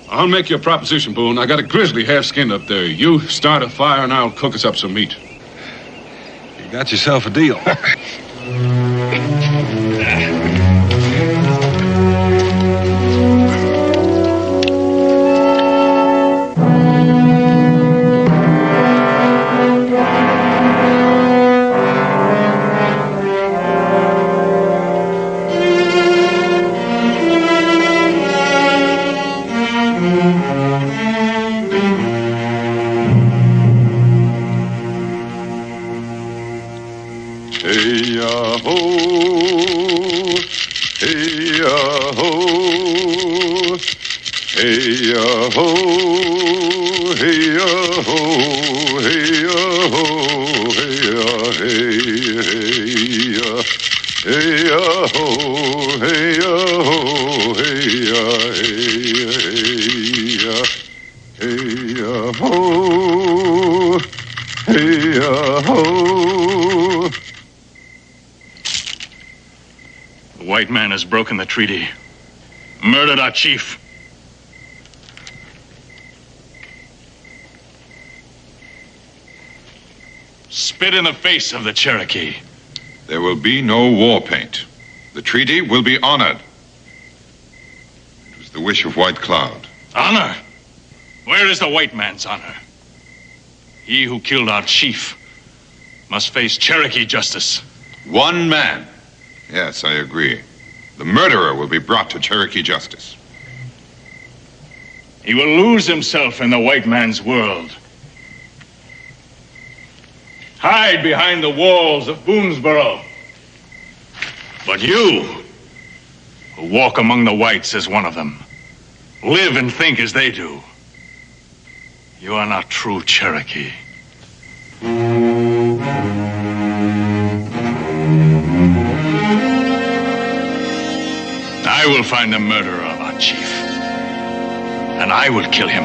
I'll make you a proposition, Boone. I got a grizzly half-skinned up there. You start a fire and I'll cook us up some meat. You got yourself a deal. Hey-ya-ho, hey-ya-ho. hey-ya-ho, hey-ya-ho, hey-ya, hey-ya, hey-ya-ho, hey-ya-ho, hey-ya, hey-ya, hey-ya-ho, hey-ya-ho. The white man has broken the treaty, murdered our chief. Spit in the face of the Cherokee. There will be no war paint. The treaty will be honored. It was the wish of White Cloud. Honor? Where is the white man's honor? He who killed our chief must face Cherokee justice. One man. Yes, I agree. The murderer will be brought to Cherokee justice. He will lose himself in the white man's world. Hide behind the walls of Boonesboro. But you, who walk among the whites as one of them, live and think as they do, you are not true Cherokee. I will find the murderer of our chief, and I will kill him.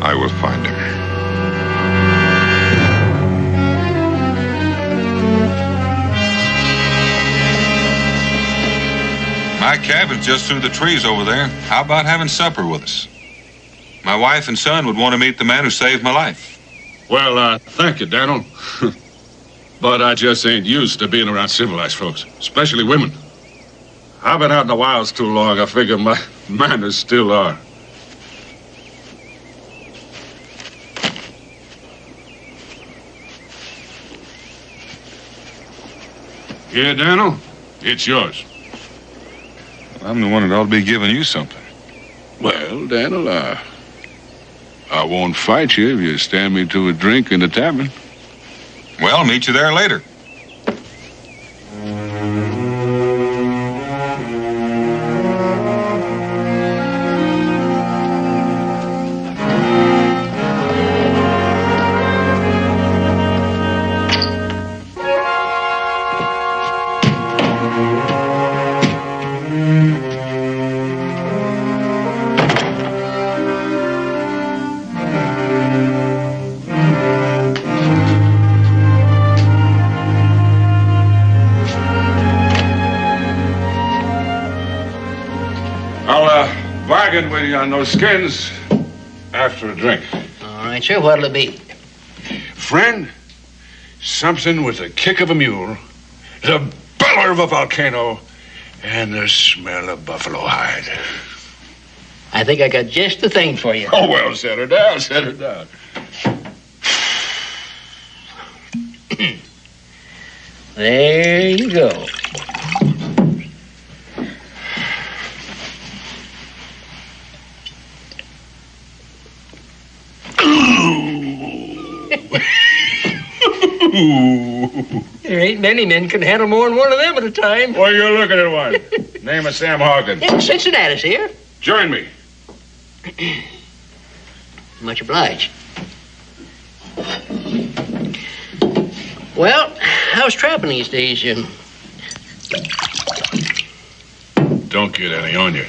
I will find him. My cabin's just through the trees over there. How about having supper with us? My wife and son would want to meet the man who saved my life. Well, thank you, Daniel. But I just ain't used to being around civilized folks, especially women. I've been out in the wilds too long. I figure my manners still are. Yeah, Daniel, it's yours. I'm the one that ought to be giving you something. Well, Daniel, I won't fight you if you stand me to a drink in the tavern. Well, I'll meet you there later. With you on those skins after a drink. All right, sir. What'll it be? Friend, something with the kick of a mule, the bellow of a volcano, and the smell of buffalo hide. I think I got just the thing for you. Oh, well, set her down, set her down. There you go. There ain't many men can handle more than one of them at a time. Well, you're looking at one. Name of Sam Hawkins. Yeah, Cincinnati's here. Join me. Much obliged. Well, how's trapping these days? Don't get any on you.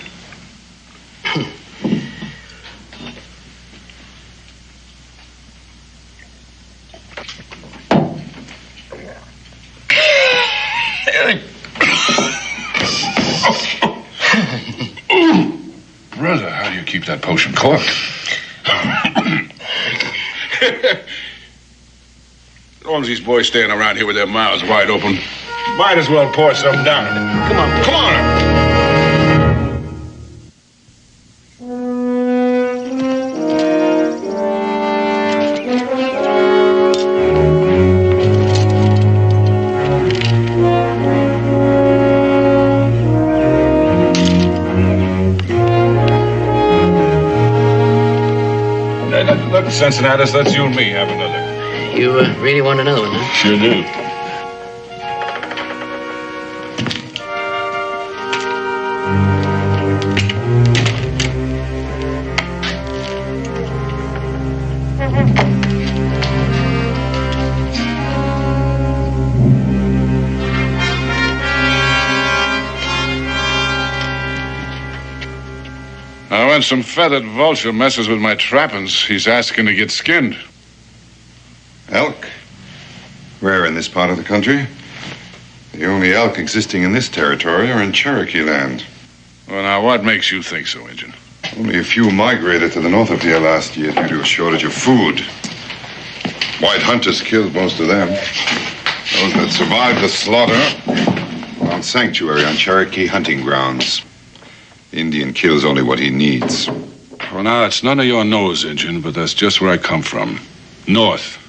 Brother, how do you keep that potion corked? As long as these boys staying around here with their mouths wide open, might as well pour something down in it. Come on, come on! Look, Cincinnatus, let's you and me have another. You really want another one, huh? Sure do. Now, when some feathered vulture messes with my trappings, he's asking to get skinned. Elk? Rare in this part of the country. The only elk existing in this territory are in Cherokee land. Well, now, what makes you think so, Injun? Only a few migrated to the north of here last year due to a shortage of food. White hunters killed most of them. Those that survived the slaughter found sanctuary on Cherokee hunting grounds. The Indian kills only what he needs. Well, now, it's none of your nose, Injun, but that's just where I come from. North.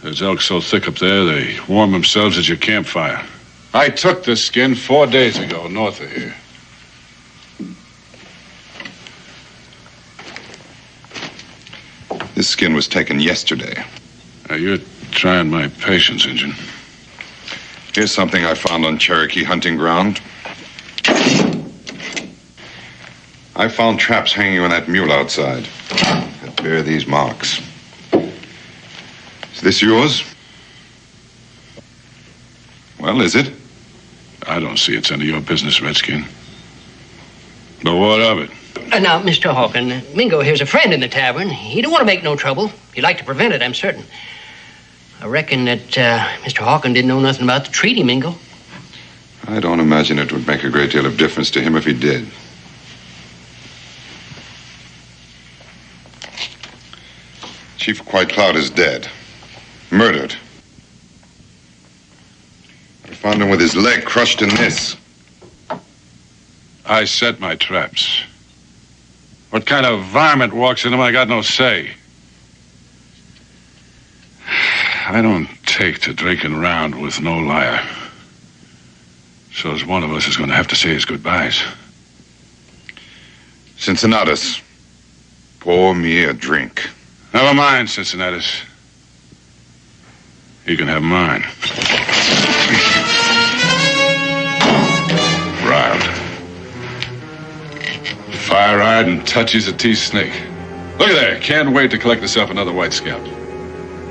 There's elk so thick up there, they warm themselves at your campfire. I took this skin 4 days ago, north of here. This skin was taken yesterday. Now, you're trying my patience, Injun. Here's something I found on Cherokee hunting ground. I found traps hanging on that mule outside that bear these marks. Is this yours? Well, is it? I don't see it's any of your business, Redskin. But what of it? Now, Mr. Hawken, Mingo here's a friend in the tavern. He don't want to make no trouble. He'd like to prevent it, I'm certain. I reckon that Mr. Hawken didn't know nothing about the treaty, Mingo. I don't imagine it would make a great deal of difference to him if he did. Chief White Cloud is dead. Murdered. I found him with his leg crushed in this. I set my traps. What kind of varmint walks in them, I got no say. I don't take to drinking around with no liar. So's one of us is going to have to say his goodbyes. Cincinnatus, pour me a drink. Never mind, Cincinnatus. You can have mine. Riled. Fire-eyed and touchy as a tea-snake. Look at there. Can't wait to collect myself another white scalp.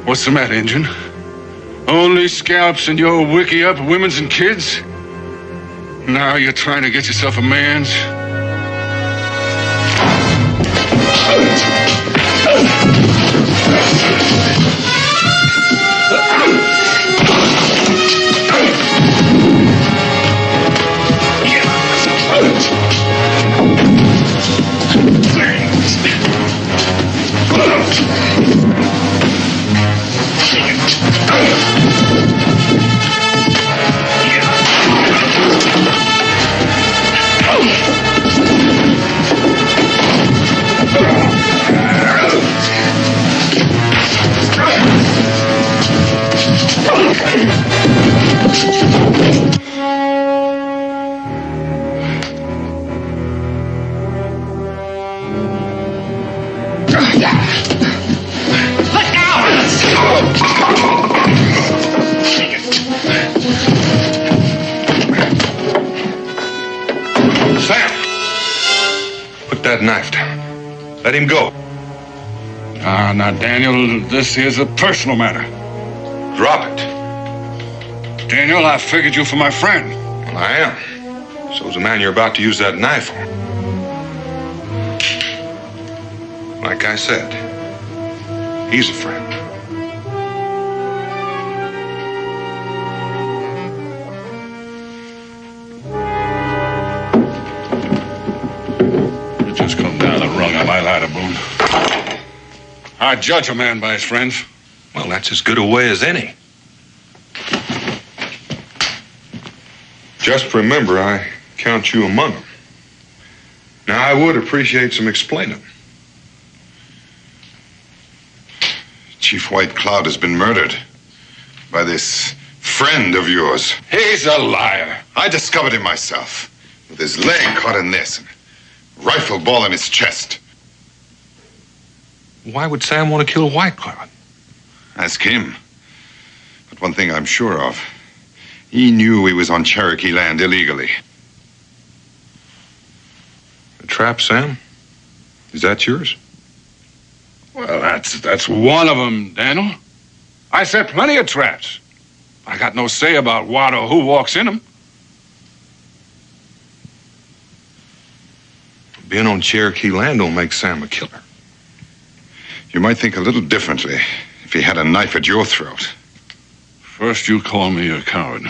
What's the matter, Injun? Only scalps in your wiki up women's and kids? Now you're trying to get yourself a man's? That knife down. Let him go. Now, Daniel, this is a personal matter. Drop it. Daniel, I figured you for my friend. Well, I am. So's the man you're about to use that knife on. Like I said, he's a friend. Boone. I judge a man by his friends. Well, that's as good a way as any. Just remember, I count you among them. Now, I would appreciate some explaining. Chief White Cloud has been murdered by this friend of yours. He's a liar. I discovered him myself, with his leg caught in this, and a rifle ball in his chest. Why would Sam want to kill White Cloud? Ask him. But one thing I'm sure of, he knew he was on Cherokee land illegally. The trap, Sam? Is that yours? Well, that's one of them, Daniel. I set plenty of traps. I got no say about what or who walks in them. Being on Cherokee land don't make Sam a killer. You might think a little differently if he had a knife at your throat. First you call me a coward,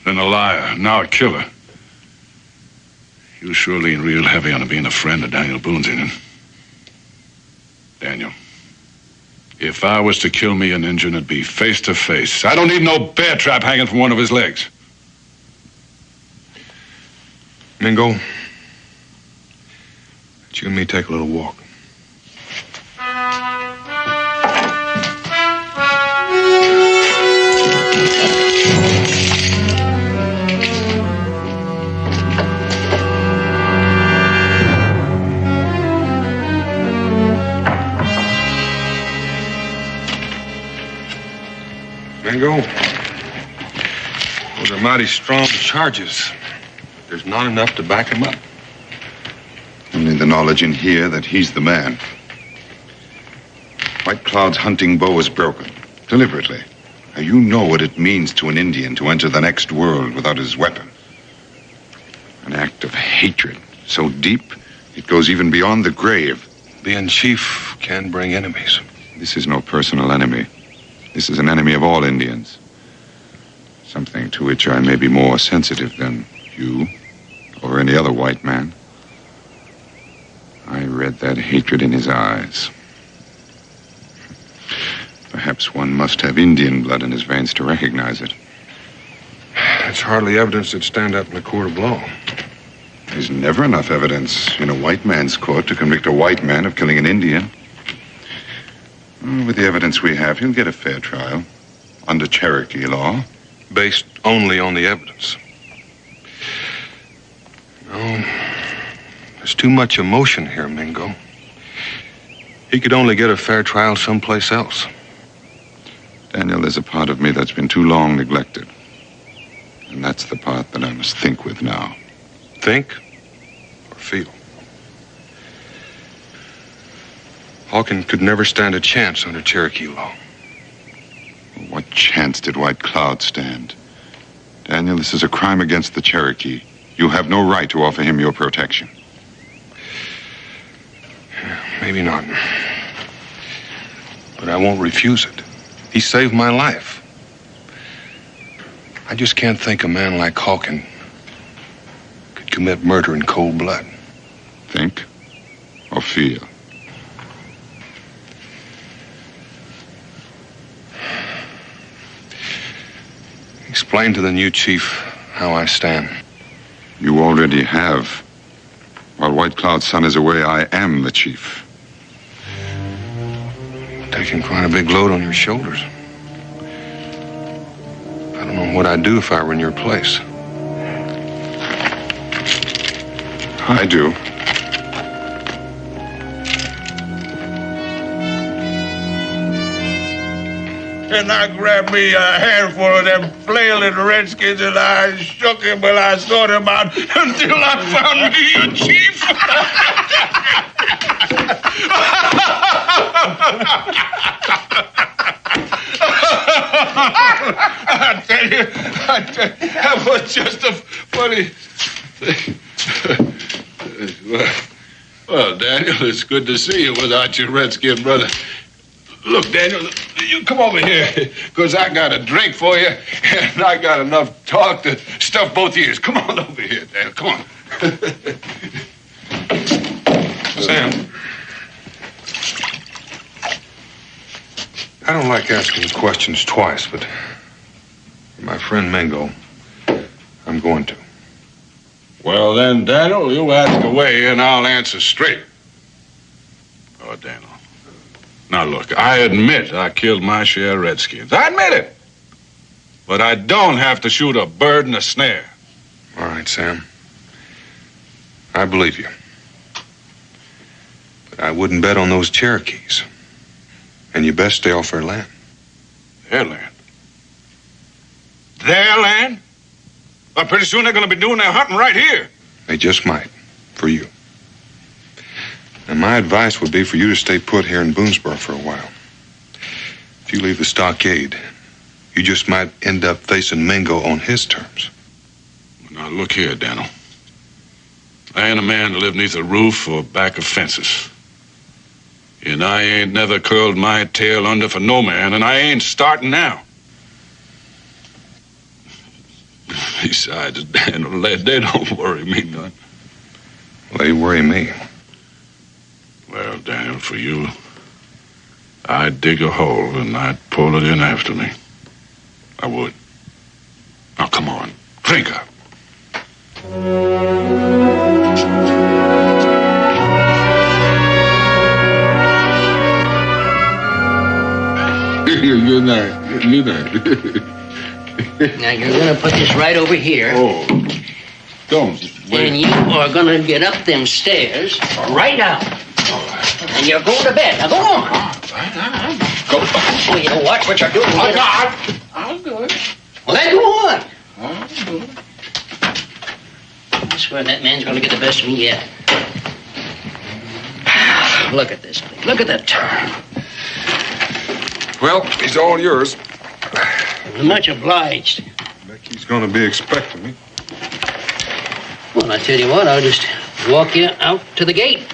then a liar, now a killer. You sure lean real heavy on being a friend of Daniel Boone's, ain't it? Daniel, if I was to kill me an Injun, it'd be face to face. I don't need no bear trap hanging from one of his legs. Mingo, let you and me take a little walk. Mingo, those are mighty strong charges. There's not enough to back him up. Only the knowledge in here that he's the man. White Cloud's hunting bow is broken, deliberately. Now, you know what it means to an Indian to enter the next world without his weapon. An act of hatred so deep, it goes even beyond the grave. Being chief can bring enemies. This is no personal enemy. This is an enemy of all Indians. Something to which I may be more sensitive than you or any other white man. I read that hatred in his eyes. Perhaps one must have Indian blood in his veins to recognize it. It's hardly evidence that'd stand up in a court of law. There's never enough evidence in a white man's court to convict a white man of killing an Indian. With the evidence we have, he'll get a fair trial under Cherokee law. Based only on the evidence. No, there's too much emotion here, Mingo. He could only get a fair trial someplace else. Daniel, there's a part of me that's been too long neglected. And that's the part that I must think with now. Think or feel? Hawkins could never stand a chance under Cherokee law. What chance did White Cloud stand? Daniel, this is a crime against the Cherokee. You have no right to offer him your protection. Maybe not. But I won't refuse it. He saved my life. I just can't think a man like Hawkins could commit murder in cold blood. Think or feel? Explain to the new chief how I stand. You already have. While White Cloud's son is away, I am the chief. Taking quite a big load on your shoulders. I don't know what I'd do if I were in your place. I do. And I grabbed me a handful of them flailing redskins and I shook him and I sorted him out until I found me a chief. I tell you, that was just a funny thing. Well, Daniel, it's good to see you without your redskin brother. Look, Daniel, you come over here, because I got a drink for you, and I got enough talk to stuff both ears. Come on over here, Daniel, come on. Sam, I don't like asking questions twice, but for my friend Mingo, I'm going to. Well, then, Daniel, you ask away, and I'll answer straight. Oh, Daniel. Now, look, I admit I killed my share of redskins. I admit it. But I don't have to shoot a bird in a snare. All right, Sam. I believe you. But I wouldn't bet on those Cherokees. And you best stay off their land. Their land? Their land? Well, pretty soon they're going to be doing their hunting right here. They just might, for you. And my advice would be for you to stay put here in Boonesboro for a while. If you leave the stockade, you just might end up facing Mingo on his terms. Now, look here, Daniel. I ain't a man to live neath a roof or back of fences. And I ain't never curled my tail under for no man, and I ain't starting now. Besides, Daniel, they don't worry me none. They worry me. Well, Daniel, for you, I'd dig a hole and I'd pull it in after me. I would. Now, come on, drink up. Good night. Good night. Now, you're going to put this right over here. Oh, don't. Wait. And you are going to get up them stairs right out. And you're going to bed. Now, go on. Go. Well, you watch what you're doing. I'll do it. Well, then go on. I'll do it. I swear that man's going to get the best of me yet. Look at this. Look at that turn. Well, he's all yours. Much obliged. Becky's going to be expecting me. Well, I tell you what, I'll just walk you out to the gate.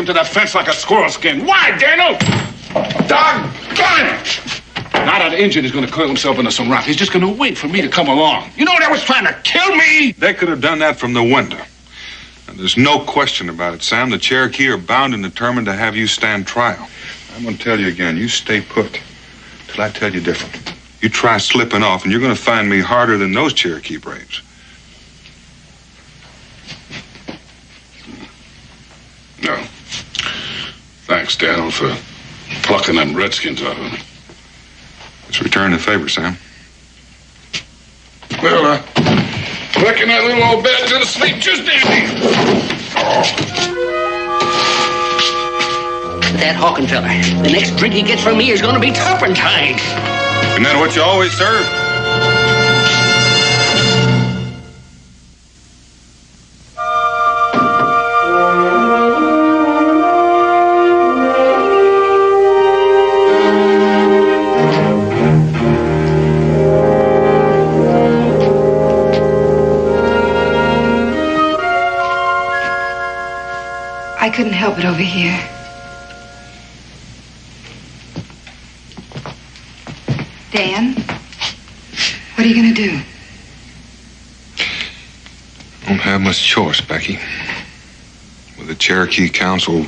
To that fence like a squirrel skin. Why, Daniel? Doggone it! Now that Injun is going to coil himself into some rock. He's just going to wait for me to come along. You know they was trying to kill me? They could have done that from the window. And there's no question about it, Sam. The Cherokee are bound and determined to have you stand trial. I'm going to tell you again, you stay put till I tell you different. You try slipping off, and you're going to find me harder than those Cherokee braves. No. Thanks, Daniel, for plucking them redskins out of me. Let's return the favor, Sam. Well, I reckon that little old bed's gonna sleep just dandy. That Hawkin fella, the next drink he gets from me is gonna be turpentine. Isn't that what you always serve? I couldn't help it over here. Dan, what are you going to do? Don't have much choice, Becky. With the Cherokee Council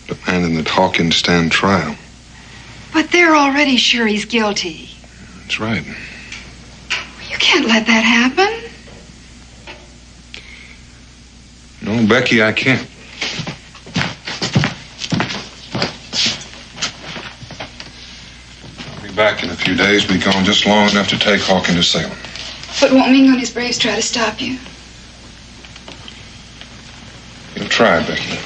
demanding that Hawkins stand trial. But they're already sure he's guilty. That's right. You can't let that happen. No, Becky, I can't. I'll be back in a few days. Be gone just long enough to take Hawkins to Salem. But won't Mingo and his braves try to stop you? You'll try, Becky.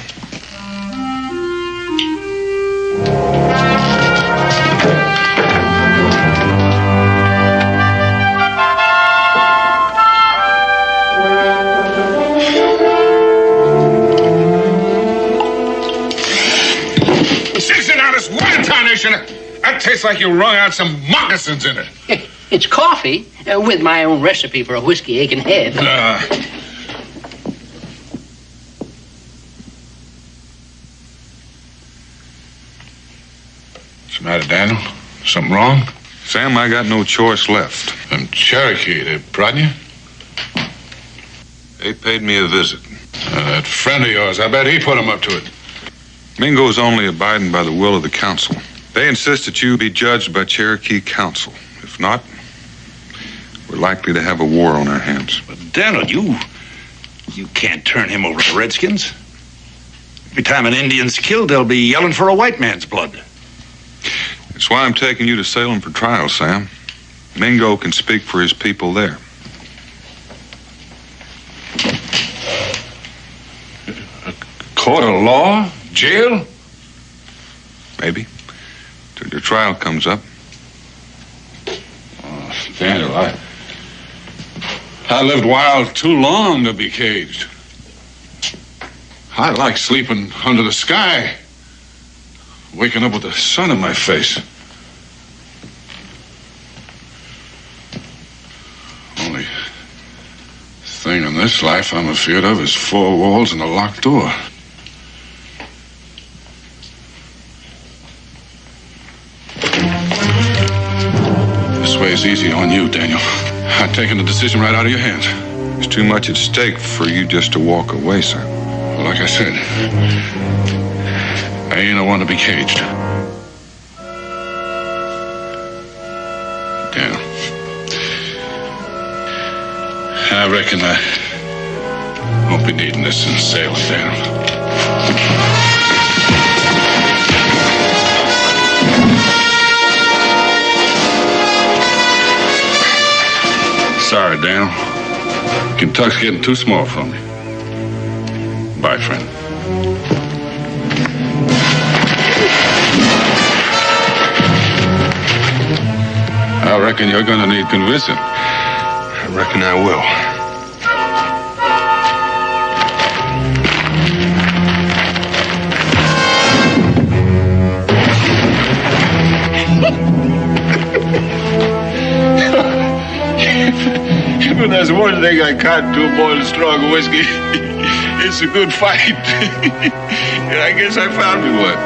That tastes tastes like you wrung out some moccasins in it. It's coffee with my own recipe for a whiskey aching head. What's the matter, Daniel? Something wrong? Sam, I got no choice left. Them Cherokee, they brought you? They paid me a visit. That friend of yours, I bet he put him up to it. Mingo's only abiding by the will of the council. They insist that you be judged by Cherokee council. If not, we're likely to have a war on our hands. But Daniel, you can't turn him over to the Redskins. Every time an Indian's killed, they'll be yelling for a white man's blood. That's why I'm taking you to Salem for trial, Sam. Mingo can speak for his people there. A court of law? Jail? Maybe. Till your trial comes up. Oh, Daniel, I lived wild too long to be caged. I like sleeping under the sky, waking up with the sun in my face. Only thing in this life I'm afraid of is four walls and a locked door. This way is easy on you, Daniel. I'm taking the decision right out of your hands. There's too much at stake for you just to walk away, sir. Well, like I said, I ain't the one to be caged. Daniel, I reckon I won't be needing this in Salem, Daniel. Sorry, Daniel. Kentucky's getting too small for me. Bye, friend. I reckon you're gonna need convincing. I reckon I will. Even there's one thing I can't do more than strong whiskey. It's a good fight. And I guess I found me one.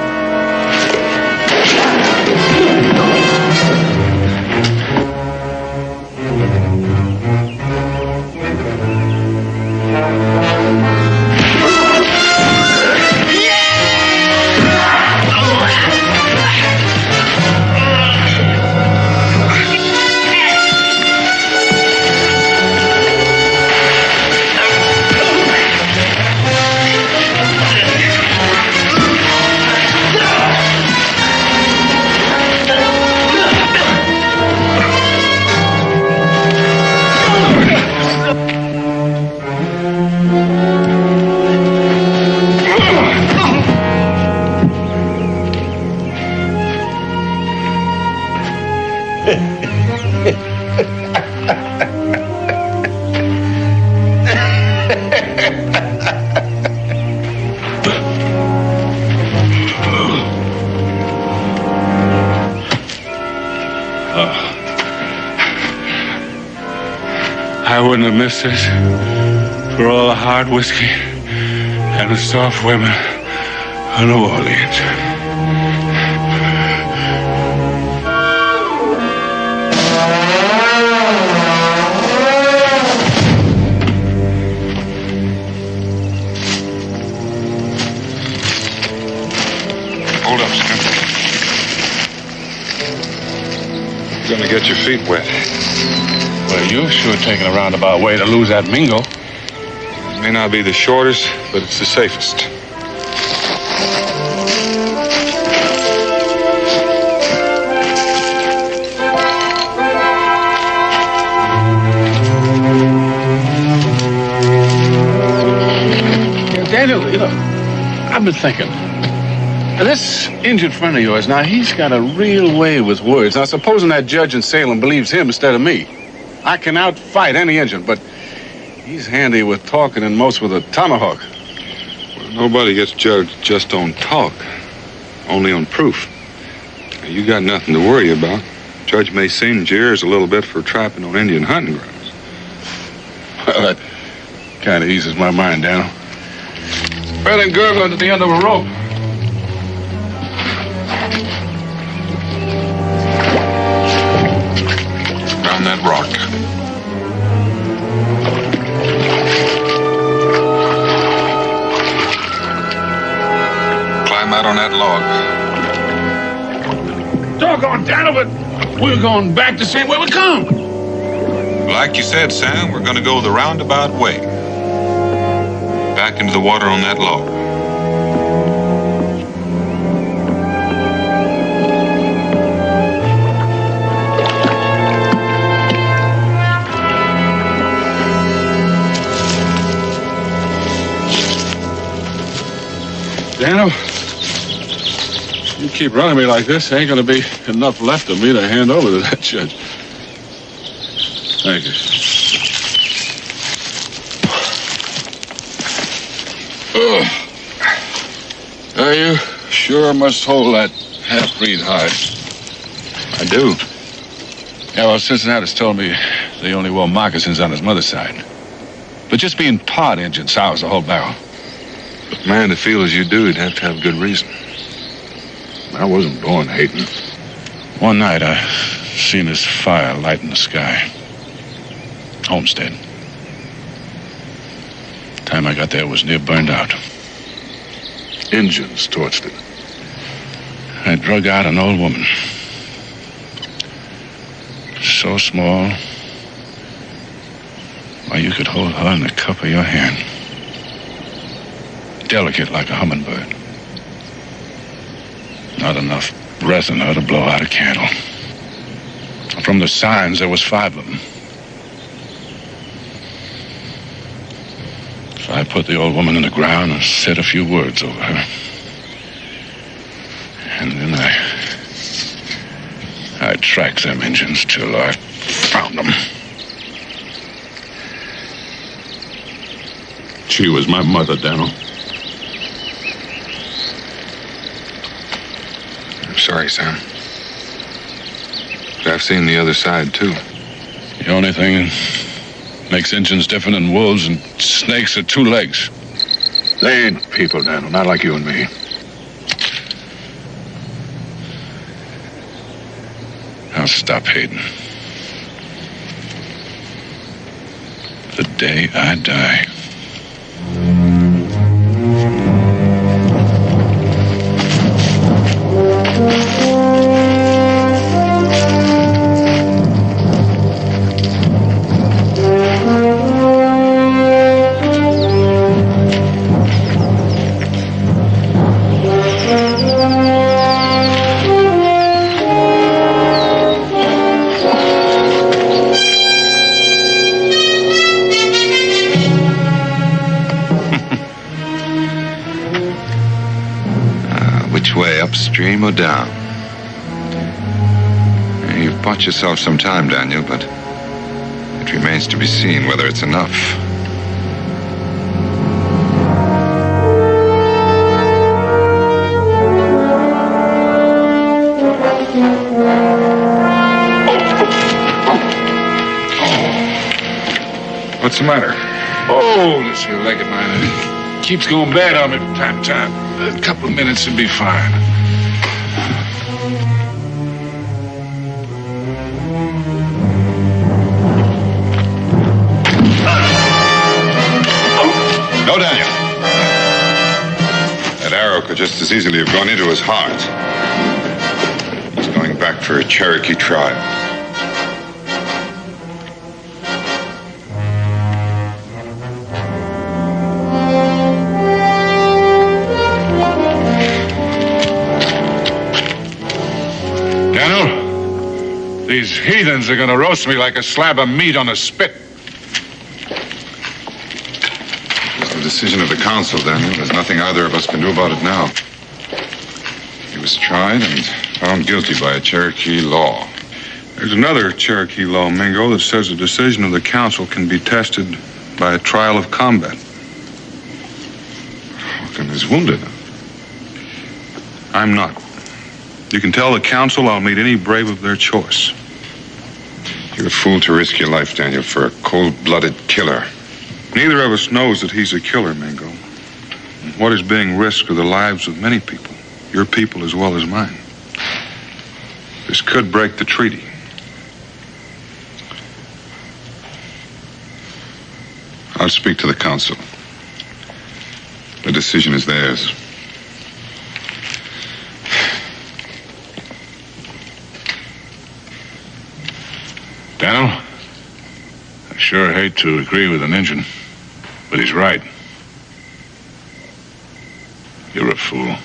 I wouldn't have missed this for all the hard whiskey and the soft women of New Orleans. Hold up, Sam. You're gonna get your feet wet. Well, you're sure taking a roundabout way to lose that Mingo. It may not be the shortest, but it's the safest. Daniel, I've been thinking. Now, this injured friend of yours, now, he's got a real way with words. Now, supposing that judge in Salem believes him instead of me. I can outfight any Indian, but he's handy with talking and most with a tomahawk. Well, nobody gets judged just on talk, only on proof. You got nothing to worry about. Judge may sing jeers a little bit for trapping on Indian hunting grounds. Well, that kind of eases my mind, Daniel. Better than gurgling at the end of a rope. Down that rock. Climb out on that log. Doggone, Daniel, but we're going back the same way we come. Like you said, Sam, we're going to go the roundabout way. Back into the water on that log. Daniel, you keep running me like this, ain't gonna be enough left of me to hand over to that judge. Thank you. You sure must hold that half-breed hide. I do. Yeah, well, Cincinnati's told me they only wore moccasins on his mother's side. But just being part Indian sours the whole barrel. But man, to feel as you do, you'd have to have good reason. I wasn't born hating. One night, I seen this fire light in the sky. Homestead. Time I got there, it was near burned out. Indians torched it. I drug out an old woman. So small, why, you could hold her in the cup of your hand. Delicate like a hummingbird. Not enough breath in her to blow out a candle. From the signs, there was 5 of them. So I put the old woman in the ground and said a few words over her. And then I tracked them Indians till I found them. She was my mother, Daniel. I'm sorry, Sam. But I've seen the other side, too. The only thing makes Indians different than wolves and snakes are 2 legs. They ain't people, Daniel, not like you and me. I'll stop hating. The day I die. Upstream or down? You've bought yourself some time, Daniel, but it remains to be seen whether it's enough. What's the matter? Oh, this here leg of mine, it keeps going bad on me from time to time. A couple of minutes and be fine. No, Daniel. That arrow could just as easily have gone into his heart. He's going back for a Cherokee tribe. These heathens are gonna roast me like a slab of meat on a spit. It's the decision of the council, Daniel. There's nothing either of us can do about it now. He was tried and found guilty by a Cherokee law. There's another Cherokee law, Mingo, that says the decision of the council can be tested by a trial of combat. Hawken is wounded. I'm not. You can tell the council I'll meet any brave of their choice. You're a fool to risk your life, Daniel, for a cold-blooded killer. Neither of us knows that he's a killer, Mingo. What is being risked are the lives of many people, your people as well as mine. This could break the treaty. I'll speak to the council. The decision is theirs. Daniel, I sure hate to agree with an Injun, but he's right. You're a fool.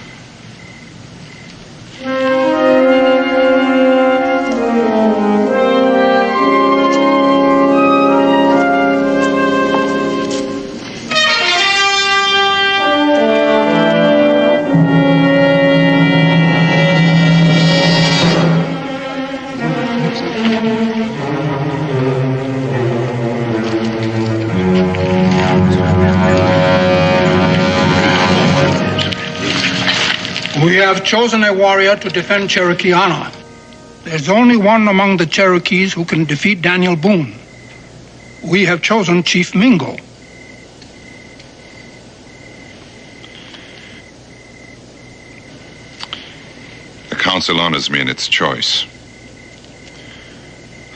We have chosen a warrior to defend Cherokee honor. There's only one among the Cherokees who can defeat Daniel Boone. We have chosen Chief Mingo. The council honors me in its choice.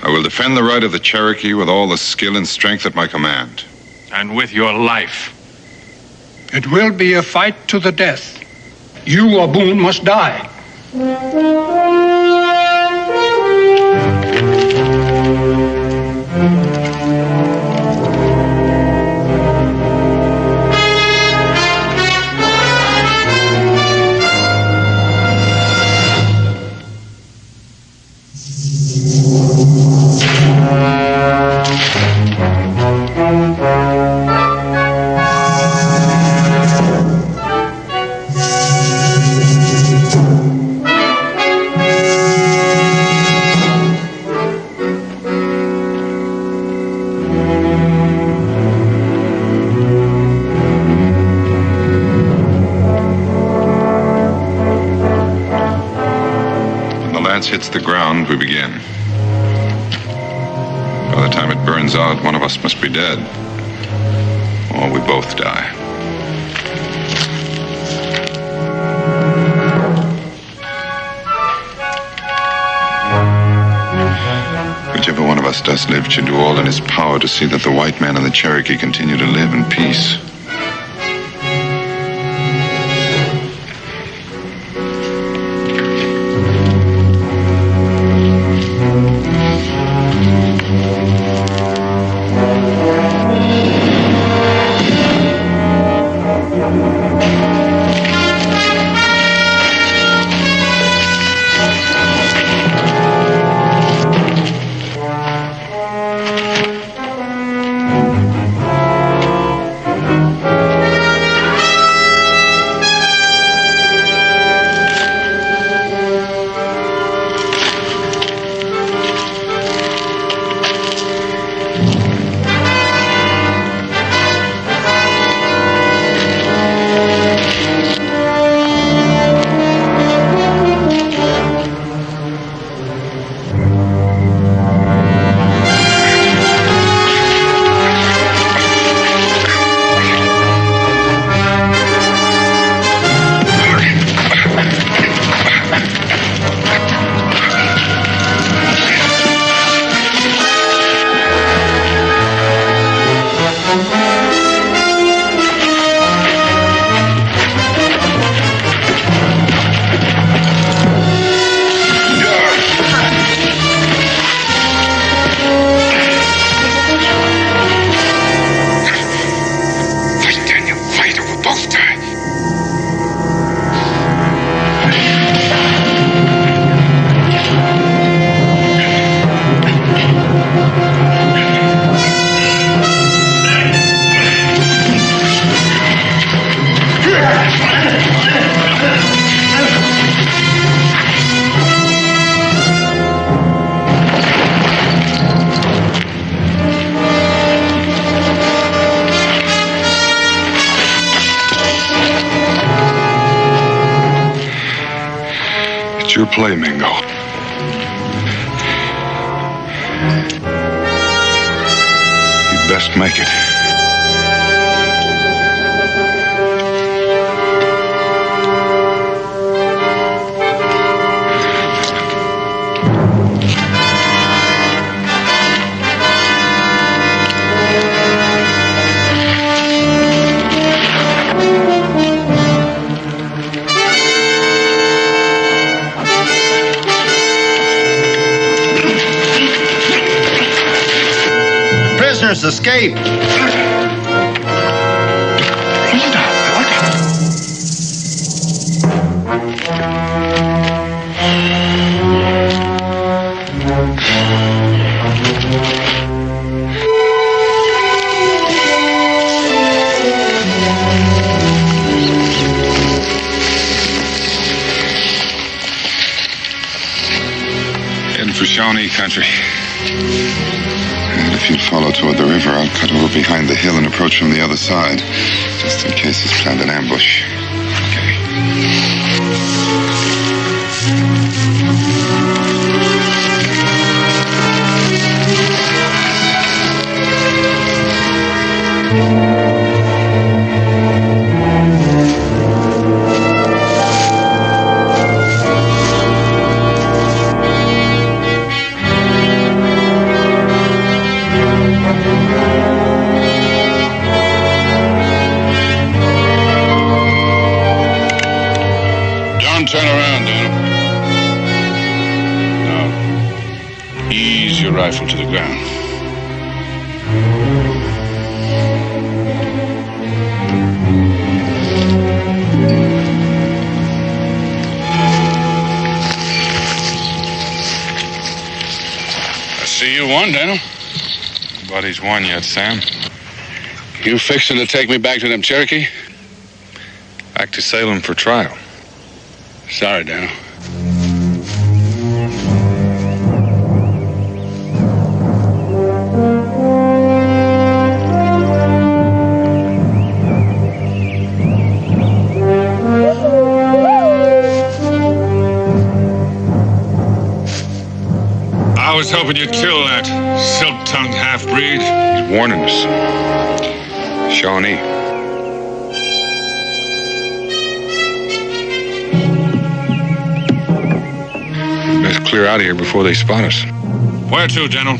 I will defend the right of the Cherokee with all the skill and strength at my command. And with your life. It will be a fight to the death. You or Boone must die. Hits the ground, we begin. By the time it burns out, one of us must be dead. Or we both die. Whichever one of us does live should do all in his power to see that the white man and the Cherokee continue to live in peace. play, Mingo. You'd best make it. Escape. Heading for Shawnee country. And if you'd follow toward the river, I'll cut over behind the hill and approach from the other side, just in case he's planned an ambush. Turn around, Daniel. Now, ease your rifle to the ground. I see you won, Daniel. Nobody's won yet, Sam. You fixing to take me back to them Cherokee? Back to Salem for trial. Sorry, Daniel. I was hoping you'd kill that silk-tongued half-breed. He's warning us. Shawnee. Clear out of here before they spot us. Where to, General?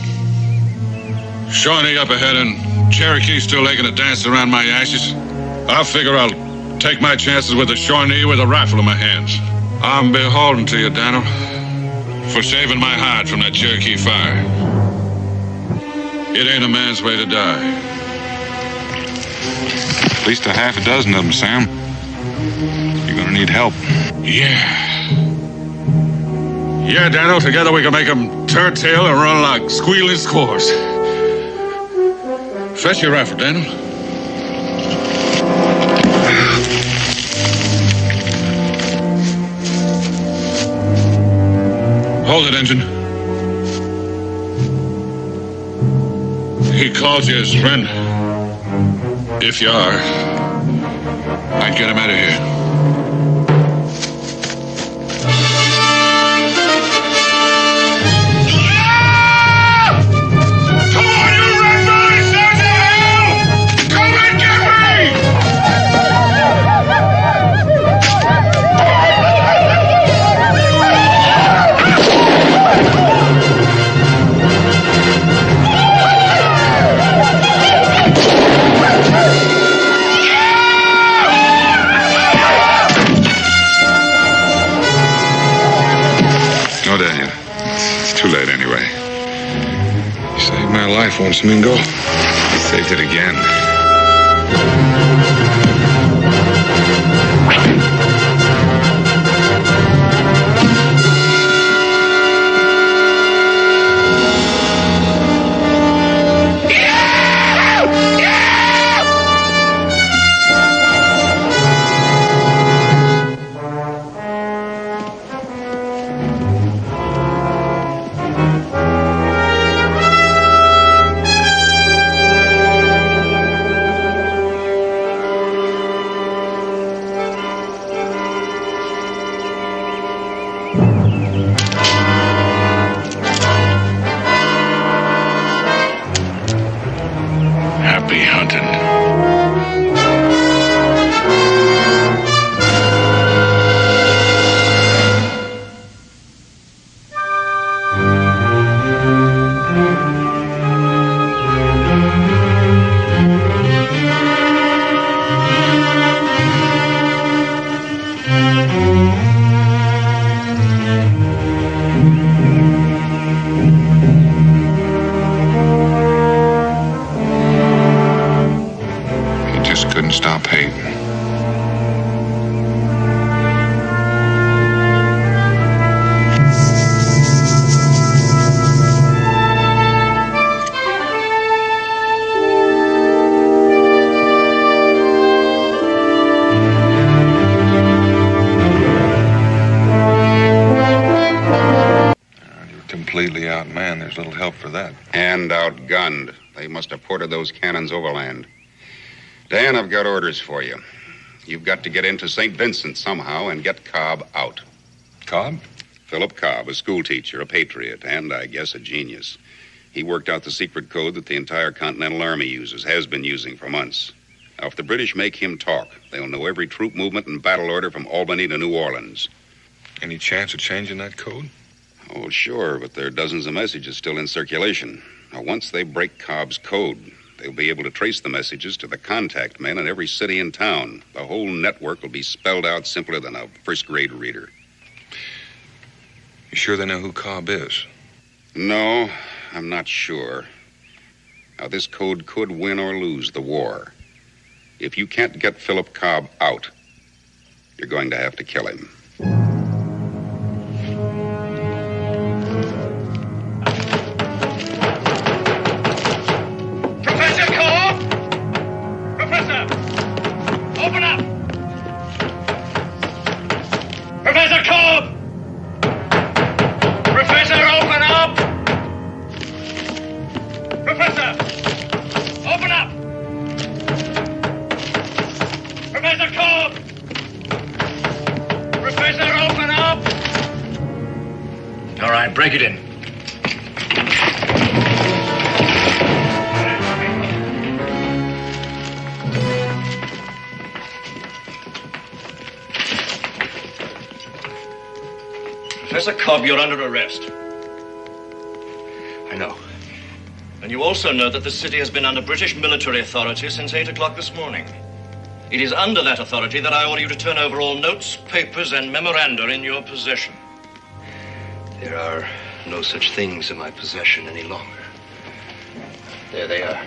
Shawnee up ahead and Cherokee still making a dance around my ashes. I figure I'll take my chances with the Shawnee with a rifle in my hands. I'm beholden to you, Daniel, for saving my hide from that Cherokee fire. It ain't a man's way to die. At least a half a dozen of them, Sam. You're gonna need help. Yeah, Daniel, together we can make them turn tail and run like squealing squaws. Fetch your rifle, Daniel. Hold it, Engine. He calls you his friend. If you are, I'd get him out of here. No, Daniel. It's too late anyway. You saved my life once, Mingo. You saved it again. There's little help for that. And outgunned. They must have ported those cannons overland. Dan, I've got orders for you. You've got to get into St. Vincent somehow and get Cobb out. Cobb? Philip Cobb, a schoolteacher, a patriot, and I guess a genius. He worked out the secret code that the entire Continental Army uses, has been using for months. Now, if the British make him talk, they'll know every troop movement and battle order from Albany to New Orleans. Any chance of changing that code? Oh, sure, but there are dozens of messages still in circulation. Now, once they break Cobb's code, they'll be able to trace the messages to the contact men in every city and town. The whole network will be spelled out simpler than a first-grade reader. You sure they know who Cobb is? No, I'm not sure. Now, this code could win or lose the war. If you can't get Philip Cobb out, you're going to have to kill him. Professor Cobb! Professor! Open up! Professor Cobb! Professor, open up! Professor! Open up! Professor Cobb! Professor, open up! All right, break it in. Professor Cobb, you're under arrest. I know. And you also know that the city has been under British military authority since 8 o'clock this morning. It is under that authority that I order you to turn over all notes, papers, and memoranda in your possession. There are no such things in my possession any longer. There they are.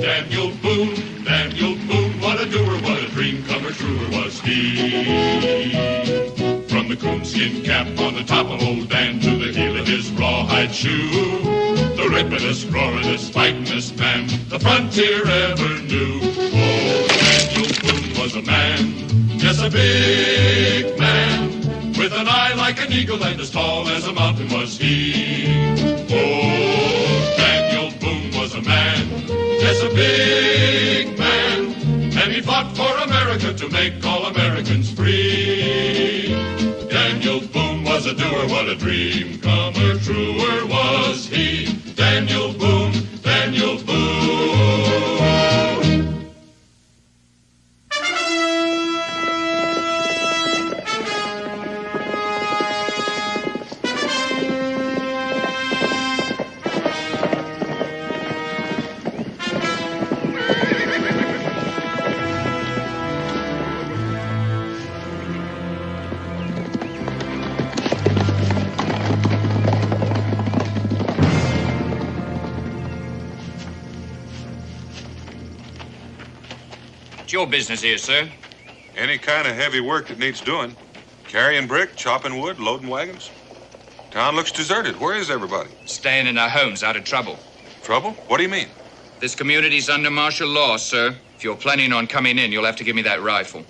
Daniel Boone, what a doer, what a dream comer, truer was he. From the coonskin cap on the top of old Dan to the heel of his rawhide shoe, the ripidest, roaringest, fightingest man the frontier ever knew. Oh, Daniel Boone was a man, yes, a big man, with an eye like an eagle and as tall as a mountain was he. Oh, Daniel Boone was a man, yes, a big man, and he fought for America to make all Americans free. Daniel Boone was a doer, what a dream comer, truer was he. Daniel Boone, Daniel Boone. Your business here, sir? Any kind of heavy work that needs doing. Carrying brick, chopping wood, loading wagons. Town looks deserted. Where is everybody? Staying in their homes, out of trouble. Trouble? What do you mean? This community's under martial law, sir. If you're planning on coming in, you'll have to give me that rifle.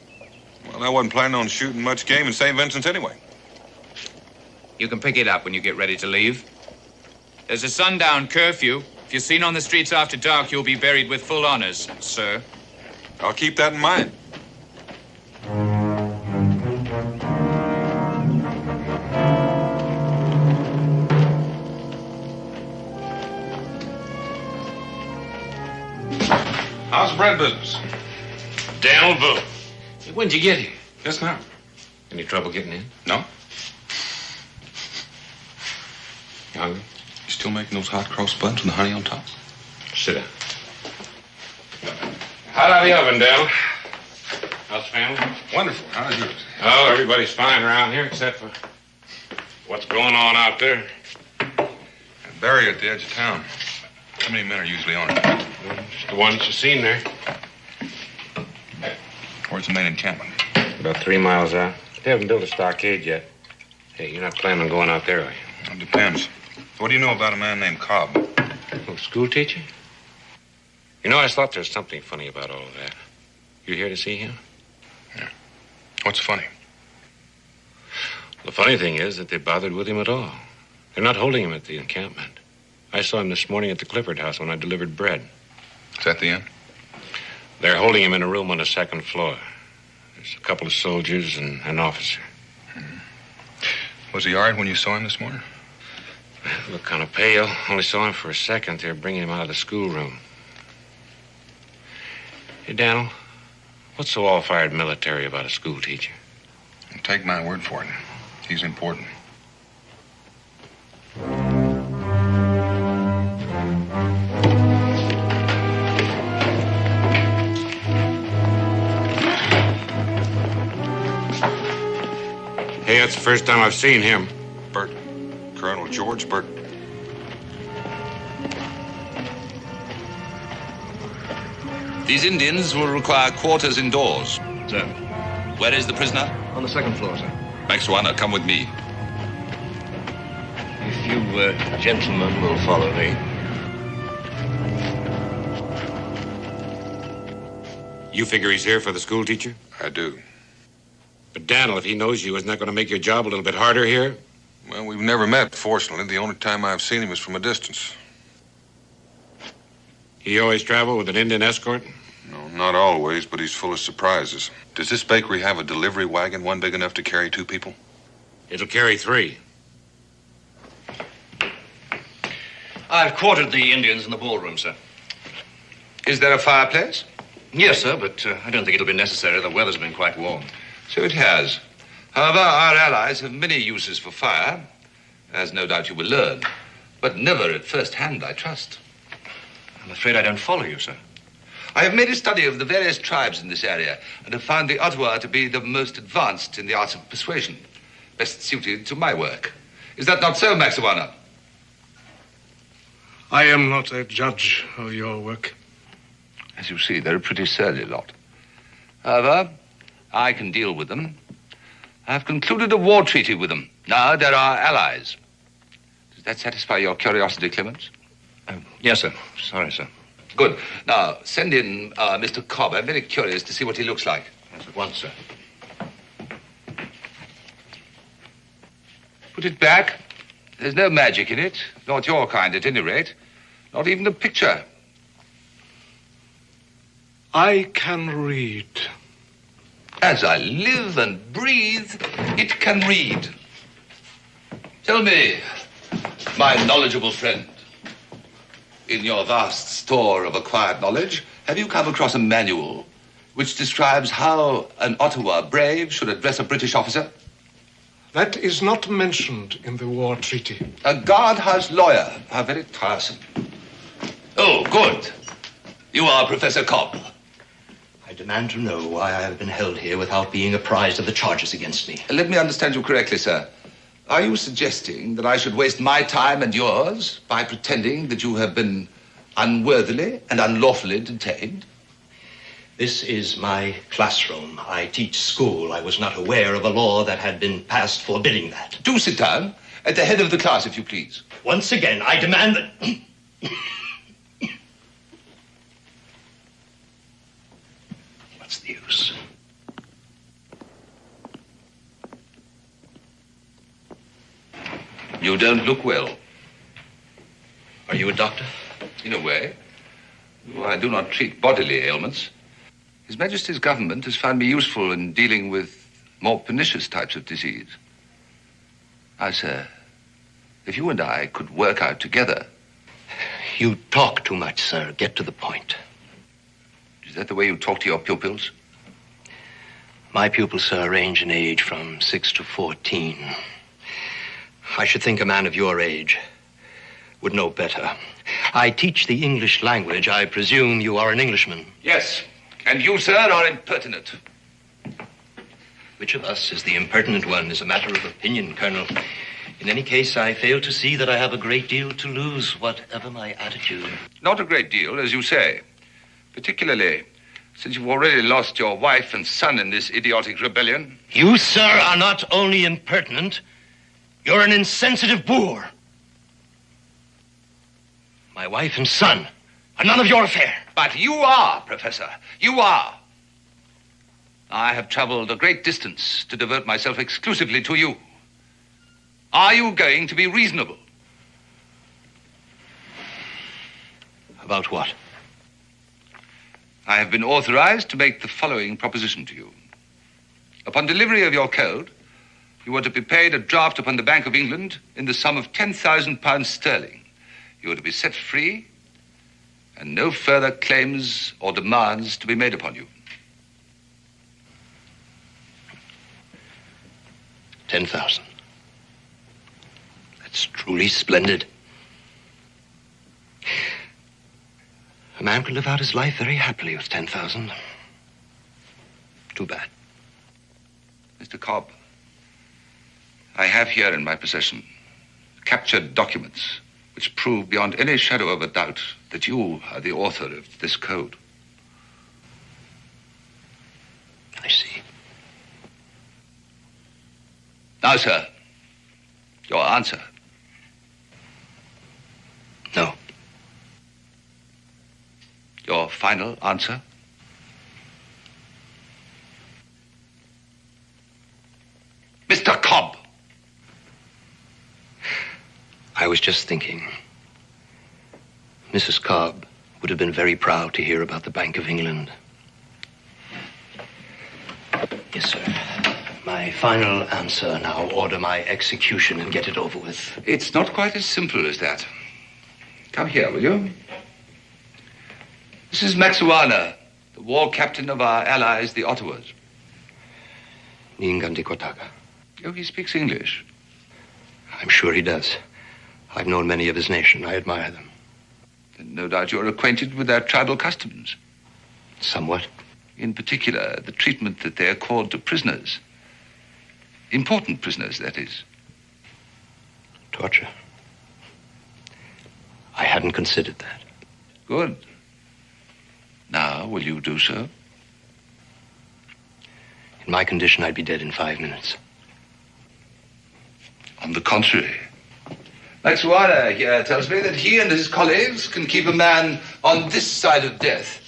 Well, I wasn't planning on shooting much game in St. Vincent's anyway. You can pick it up when you get ready to leave. There's a sundown curfew. If you're seen on the streets after dark, you'll be buried with full honors, sir. I'll keep that in mind. How's the bread business? Daniel Boone. When'd you get here? Just now. Any trouble getting in? No. You hungry? You still making those hot cross buns with the honey on top? Sit down. Hot out of the oven, Dale. How's the family? Wonderful. How's yours? Oh, everybody's fine around here except for what's going on out there. A barrier at the edge of town. How many men are usually on it? Just the ones you've seen there. Where's the main encampment? About 3 miles out. They haven't built a stockade yet. Hey, you're not planning on going out there, are you? It depends. What do you know about a man named Cobb? Oh, school teacher? You know, I thought there's something funny about all of that. You here to see him? Yeah. What's funny? The funny thing is that they bothered with him at all. They're not holding him at the encampment. I saw him this morning at the Clifford house when I delivered bread. Is that the end? They're holding him in a room on the second floor. There's a couple of soldiers and an officer. Was he all right when you saw him this morning? Looked kind of pale. Only saw him for a second. They're bringing him out of the schoolroom. Hey, Daniel, what's so all-fired military about a school teacher? Take my word for it. He's important. Hey, that's the first time I've seen him. Bert. Colonel George Bert. These Indians will require quarters indoors. Sir. Where is the prisoner? On the second floor, sir. Max Warner, come with me. If you gentlemen will follow me. You figure he's here for the school teacher? I do. But Daniel, if he knows you, isn't that going to make your job a little bit harder here? Well, we've never met, fortunately. The only time I've seen him is from a distance. He always travel with an Indian escort? No, not always, but he's full of surprises. Does this bakery have a delivery wagon, one big enough to carry 2 people? It'll carry 3. I've quartered the Indians in the ballroom, sir. Is there a fireplace? Yes, sir, but I don't think it'll be necessary. The weather's been quite warm. So it has. However, our allies have many uses for fire, as no doubt you will learn. But never at first hand, I trust. I'm afraid I don't follow you, sir. I have made a study of the various tribes in this area and have found the Ottawa to be the most advanced in the arts of persuasion, best suited to my work. Is that not so, Max Warner? I am not a judge of your work. As you see, they're a pretty surly lot. However, I can deal with them. I've concluded a war treaty with them. Now they're our allies. Does that satisfy your curiosity, Clements? Yes, sir. Sorry, sir. Good. Now, send in Mr. Cobb. I'm very curious to see what he looks like. Yes, at once, sir. Put it back. There's no magic in it. Not your kind, at any rate. Not even a picture. I can read. As I live and breathe, it can read. Tell me, my knowledgeable friend, in your vast store of acquired knowledge, have you come across a manual which describes how an Ottawa brave should address a British officer? That is not mentioned in the war treaty. A guardhouse lawyer. How very tiresome. Oh, good. You are Professor Cobb. I demand to know why I have been held here without being apprised of the charges against me. Let me understand you correctly, sir. Are you suggesting that I should waste my time and yours by pretending that you have been unworthily and unlawfully detained? This is my classroom. I teach school. I was not aware of a law that had been passed forbidding that. Do sit down. At the head of the class, if you please. Once again, I demand that... What's the use? You don't look well. Are you a doctor? In a way. Though I do not treat bodily ailments. His Majesty's government has found me useful in dealing with more pernicious types of disease. Now, sir, if you and I could work out together... You talk too much, sir. Get to the point. Is that the way you talk to your pupils? My pupils, sir, range in age from 6 to 14. I should think a man of your age would know better. I teach the English language. I presume you are an Englishman. Yes. And you, sir, are impertinent. Which of us is the impertinent one is a matter of opinion, Colonel. In any case, I fail to see that I have a great deal to lose, whatever my attitude. Not a great deal, as you say. Particularly since you've already lost your wife and son in this idiotic rebellion. You, sir, are not only impertinent, you're an insensitive boor. My wife and son are none of your affair. But you are, Professor. You are. I have traveled a great distance to devote myself exclusively to you. Are you going to be reasonable? About what? I have been authorized to make the following proposition to you. Upon delivery of your code, you are to be paid a draft upon the Bank of England in the sum of £10,000 sterling. You are to be set free, and no further claims or demands to be made upon you. 10,000. That's truly splendid. A man could live out his life very happily with 10,000. Too bad. Mr. Cobb, I have here in my possession captured documents which prove beyond any shadow of a doubt that you are the author of this code. I see. Now, sir, your answer. No. Your final answer? Mr. Cobb! I was just thinking. Mrs. Cobb would have been very proud to hear about the Bank of England. Yes, sir. My final answer now. Order my execution and get it over with. It's not quite as simple as that. Come here, will you? This is Maxuana, the war captain of our allies, the Ottawas. Ningandikotaka. Oh, he speaks English. I'm sure he does. I've known many of his nation. I admire them. And no doubt you're acquainted with their tribal customs. Somewhat. In particular, the treatment that they accord to prisoners. Important prisoners, that is. Torture. I hadn't considered that. Good. Now, will you do so? In my condition, I'd be dead in 5 minutes. On the contrary. Maxuana here tells me that he and his colleagues can keep a man on this side of death,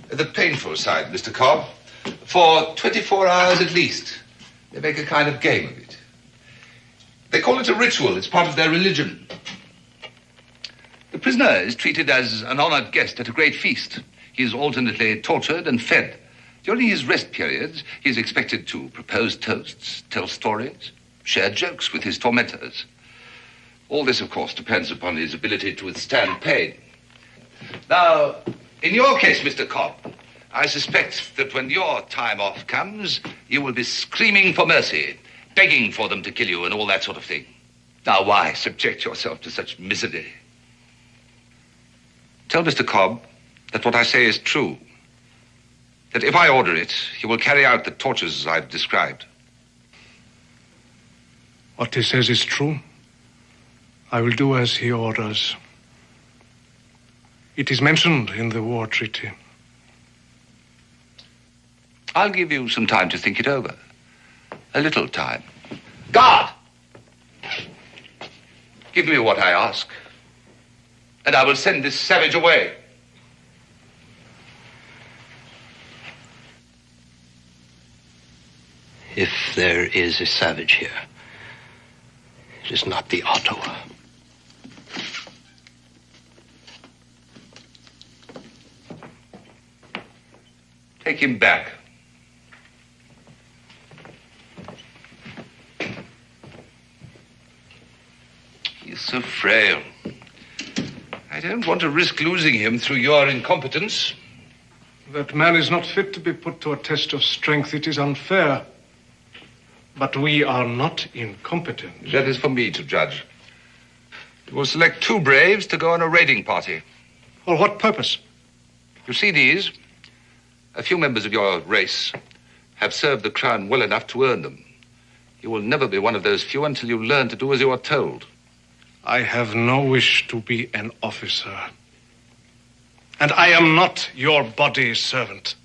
the painful side, Mr. Cobb, for 24 hours at least. They make a kind of game of it. They call it a ritual. It's part of their religion. The prisoner is treated as an honored guest at a great feast. He is alternately tortured and fed. During his rest periods, he is expected to propose toasts, tell stories, share jokes with his tormentors. All this, of course, depends upon his ability to withstand pain. Now, in your case, Mr. Cobb, I suspect that when your time off comes, you will be screaming for mercy, begging for them to kill you and all that sort of thing. Now, why subject yourself to such misery? Tell Mr. Cobb that what I say is true. That if I order it, he will carry out the tortures I've described. What he says is true. I will do as he orders. It is mentioned in the war treaty. I'll give you some time to think it over. A little time. Guard! Give me what I ask, and I will send this savage away. If there is a savage here, it is not the Ottawa. Take him back. He is so frail. I don't want to risk losing him through your incompetence. That man is not fit to be put to a test of strength. It is unfair. But we are not incompetent. That is for me to judge. You will select 2 braves to go on a raiding party. For what purpose? You see these? A few members of your race have served the crown well enough to earn them. You will never be one of those few until you learn to do as you are told. I have no wish to be an officer. And I am not your body servant.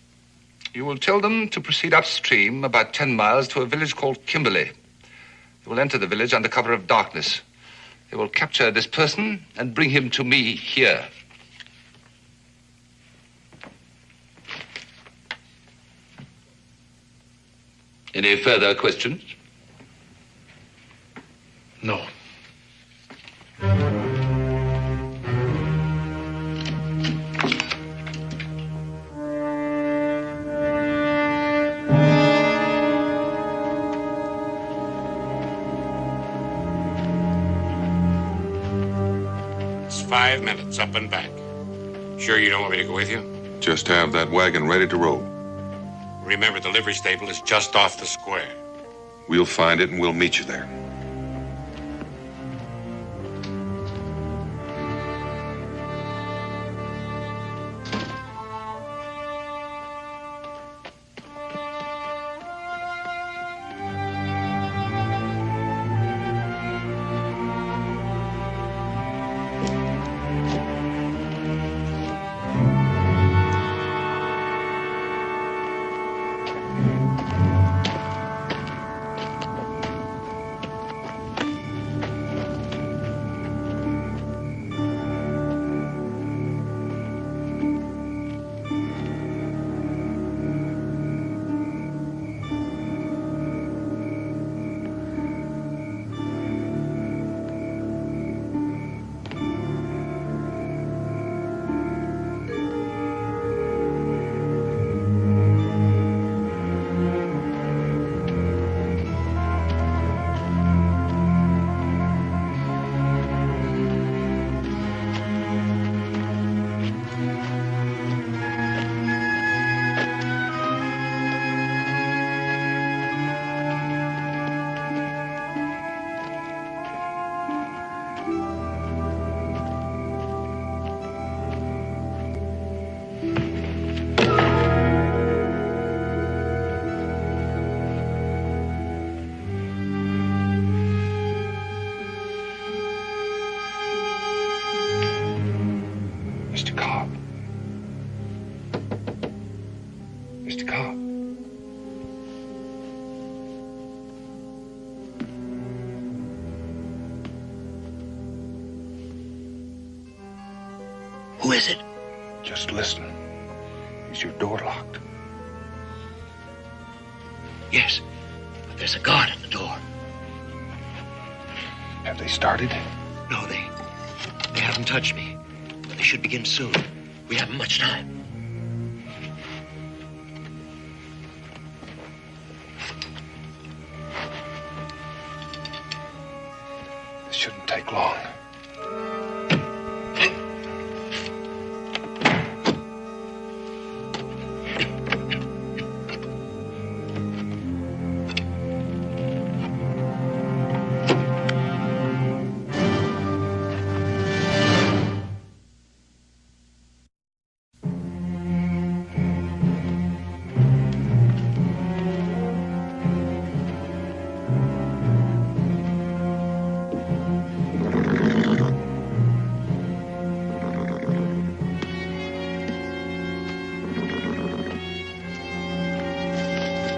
You will tell them to proceed upstream about 10 miles to a village called Kimberley. They will enter the village under cover of darkness. They will capture this person and bring him to me here. Any further questions? No. It's 5 minutes up and back. Sure you don't want me to go with you? Just have that wagon ready to roll. Remember, the livery stable is just off the square. We'll find it and we'll meet you there. Who is it? Just listen. Is your door locked? Yes, but there's a guard at the door. Have they started? No, they haven't touched me. But they should begin soon. We haven't much time. This shouldn't take long.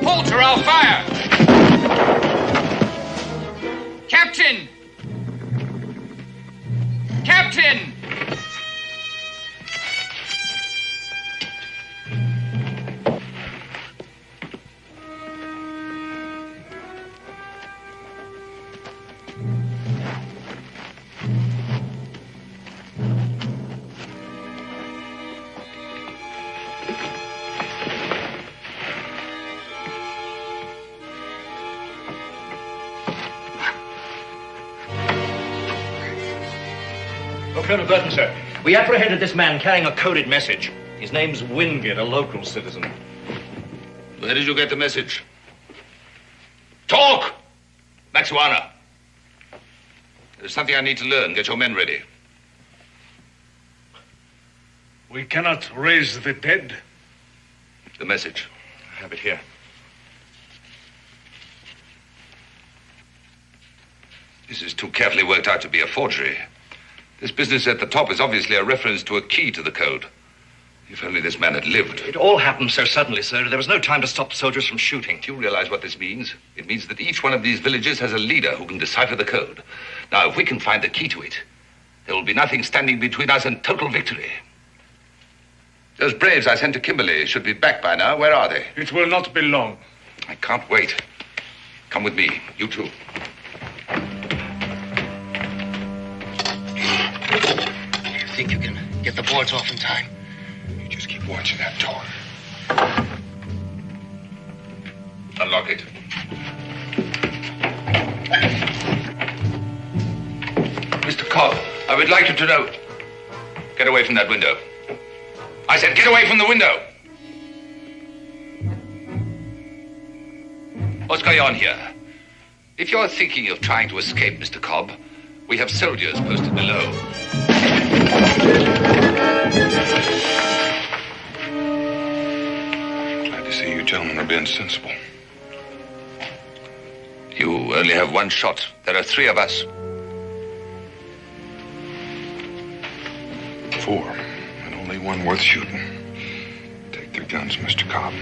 Halt or I'll fire! Captain! Captain! Colonel Burton, sir. We apprehended this man carrying a coded message. His name's Wingate, a local citizen. Where did you get the message? Talk! Maxuana. There's something I need to learn. Get your men ready. We cannot raise the dead. The message. I have it here. This is too carefully worked out to be a forgery. This business at the top is obviously a reference to a key to the code. If only this man had lived. It all happened so suddenly, sir. There was no time to stop the soldiers from shooting. Do you realize what this means? It means that each one of these villages has a leader who can decipher the code. Now, if we can find the key to it, there will be nothing standing between us and total victory. Those braves I sent to Kimberley should be back by now. Where are they? It will not be long. I can't wait. Come with me, you two. You think you can get the boards off in time? You just keep watching that door. Unlock it. Mr. Cobb, I would like you to know. Get away from that window. I said get away from the window. What's going on here? If you're thinking of trying to escape, Mr. Cobb, we have soldiers posted below. Glad to see you gentlemen are being sensible. You only have one shot. There are 3 of us. 4, and only one worth shooting. Take their guns, Mr. Cobb.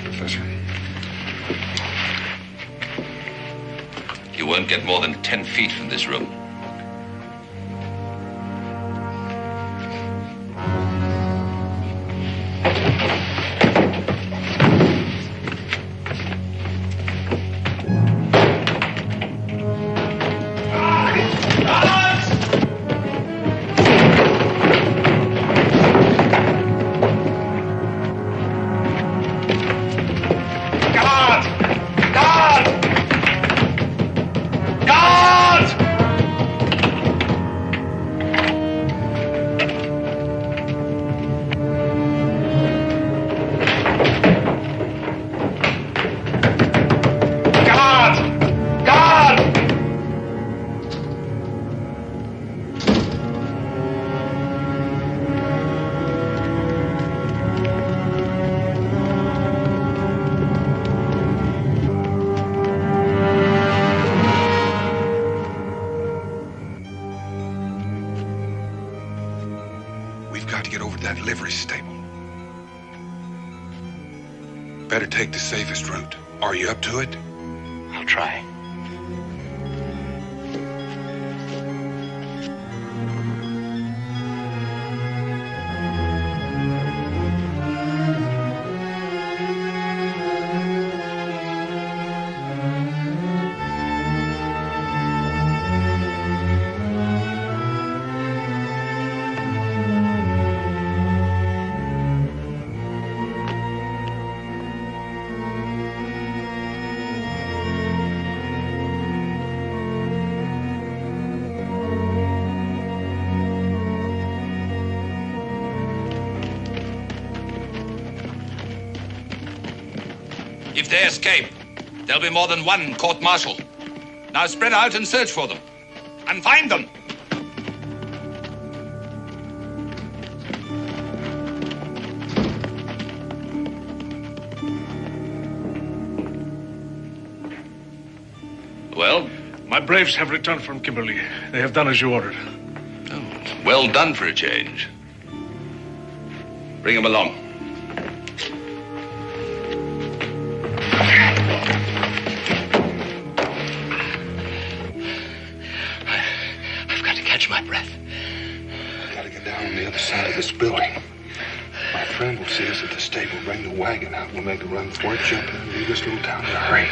Professor. You won't get more than 10 feet from this room. Better take the safest route. Are you up to it? I'll try. If they escape, there'll be more than one court-martial. Now spread out and search for them. And find them. Well? My braves have returned from Kimberley. They have done as you ordered. Oh, well done for a change. Bring them along. My breath. Gotta get down on the other side of this building. My friend will see us at the stable, bring the wagon out. We'll make a run for it, jump in, and leave this little town in a hurry.